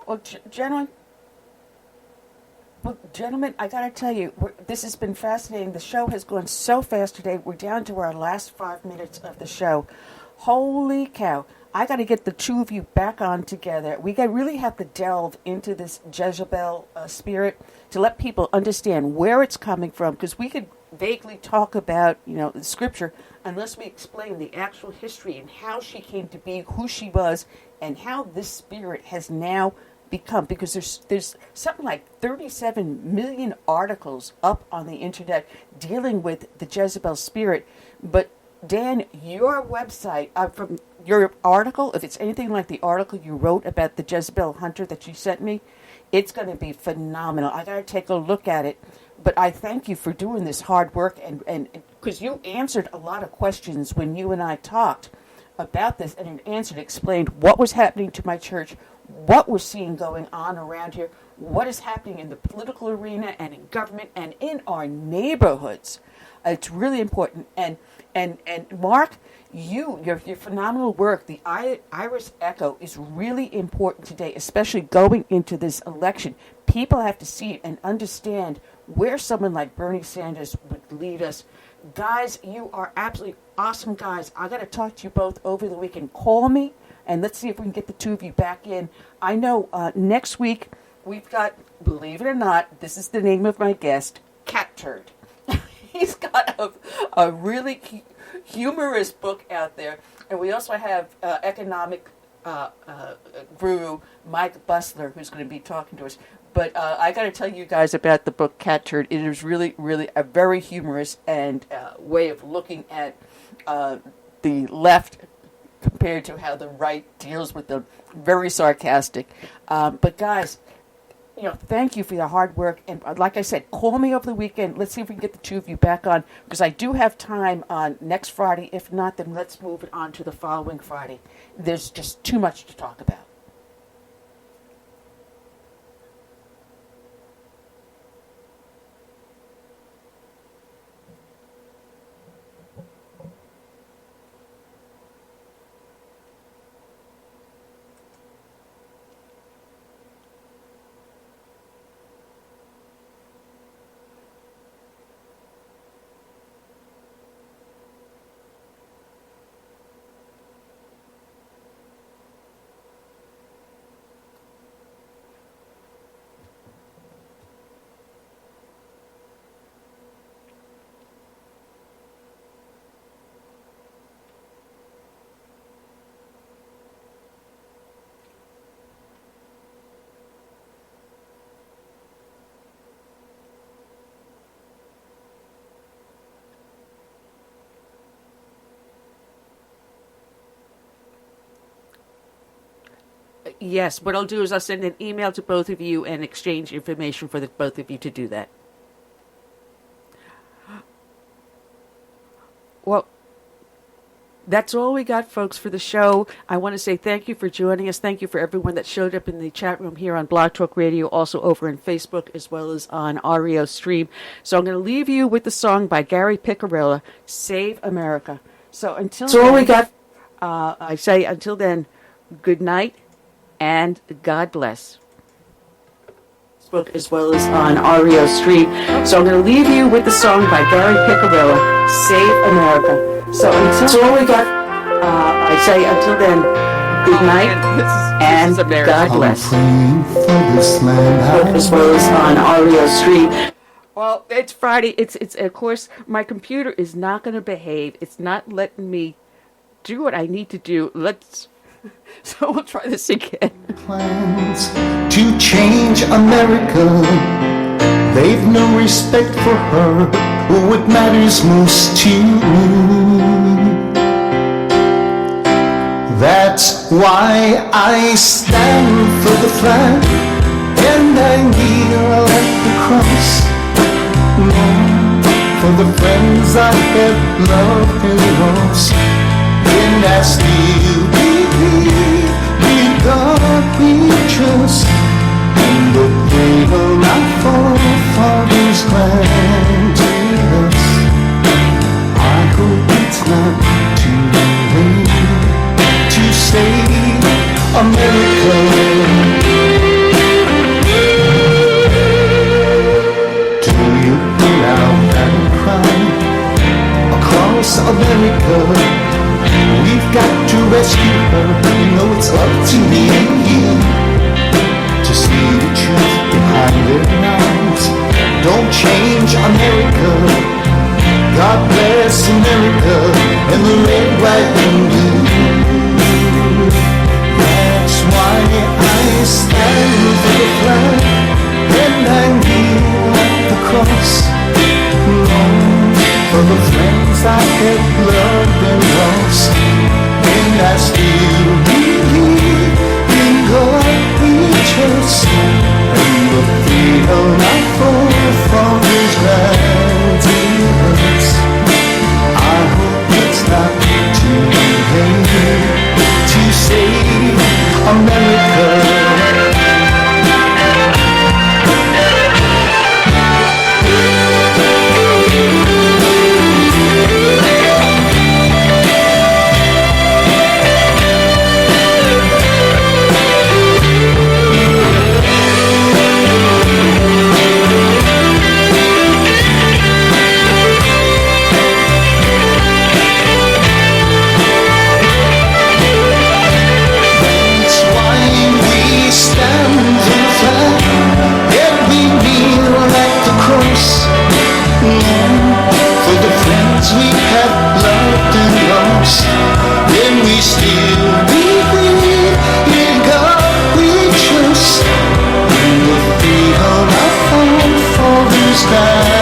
Well, gentlemen, I got to tell you, this has been fascinating. The show has gone so fast today. We're down to our last 5 minutes of the show. Holy cow. I got to get the two of you back on together. We really have to delve into this Jezebel spirit to let people understand where it's coming from, because we could vaguely talk about, the scripture unless we explain the actual history and how she came to be, who she was, and how this spirit has now become, because there's something like 37 million articles up on the internet dealing with the Jezebel spirit. But Dan, your website, from your article, if it's anything like the article you wrote about the Jezebel hunter that you sent me, it's going to be phenomenal. I got to take a look at it. But I thank you for doing this hard work, and because you answered a lot of questions when you and I talked about this, and explained what was happening to my church, what we're seeing going on around here, what is happening in the political arena and in government and in our neighborhoods. It's really important. And Mark, your phenomenal work, the Iris Echo, is really important today, especially going into this election. People have to see it and understand where someone like Bernie Sanders would lead us. Guys, you are absolutely awesome guys. I got to talk to you both over the weekend. Call me, and let's see if we can get the two of you back in. I know next week we've got, believe it or not, this is the name of my guest, Cat Turd. He's got a really humorous book out there. And we also have economic guru Mike Busler, who's going to be talking to us. But I got to tell you guys about the book Cat Turd. It is really, really a very humorous and way of looking at the left compared to how the right deals with them. Very sarcastic. But guys, thank you for your hard work. And like I said, call me over the weekend. Let's see if we can get the two of you back on, because I do have time on next Friday. If not, then let's move it on to the following Friday. There's just too much to talk about. Yes, what I'll do is I'll send an email to both of you and exchange information for the both of you to do that. Well, that's all we got, folks, for the show. I want to say thank you for joining us. Thank you for everyone that showed up in the chat room here on Blog Talk Radio, also over on Facebook, as well as on REO Stream. So I'm going to leave you with the song by Gary Picarella, Save America. So until that's all we got. I say until then, good night. And God bless. Facebook as well as on REO Stream. So I'm going to leave you with the song by Gary Picarella, Save America. So until all we got, I say until then, good night and God bless. Facebook as well as on REO Stream. Well, it's Friday. It's of course my computer is not going to behave. It's not letting me do what I need to do. So we'll try this again. Plans to change America. They've no respect for her or what matters most to me. That's why I stand for the flag and I kneel at the cross. For the friends I have loved and lost, and I still believe in God we trust, and the freedom our forefathers granted us. I hope it's not too late to save America. America. We've got to rescue her. You know it's up to me and you to see the truth behind their lies. Don't change America. God bless America and the red, white, and blue. That's why I stand for the flag and I kneel at the cross. Long for the friends I have loved and lost, and I still believe in God we trust, and the freedom I forefathers granted us. I hope it's not too late to save America. For the friends we have loved and lost, then we still believe in God we trust, in the freedom our forefathers died.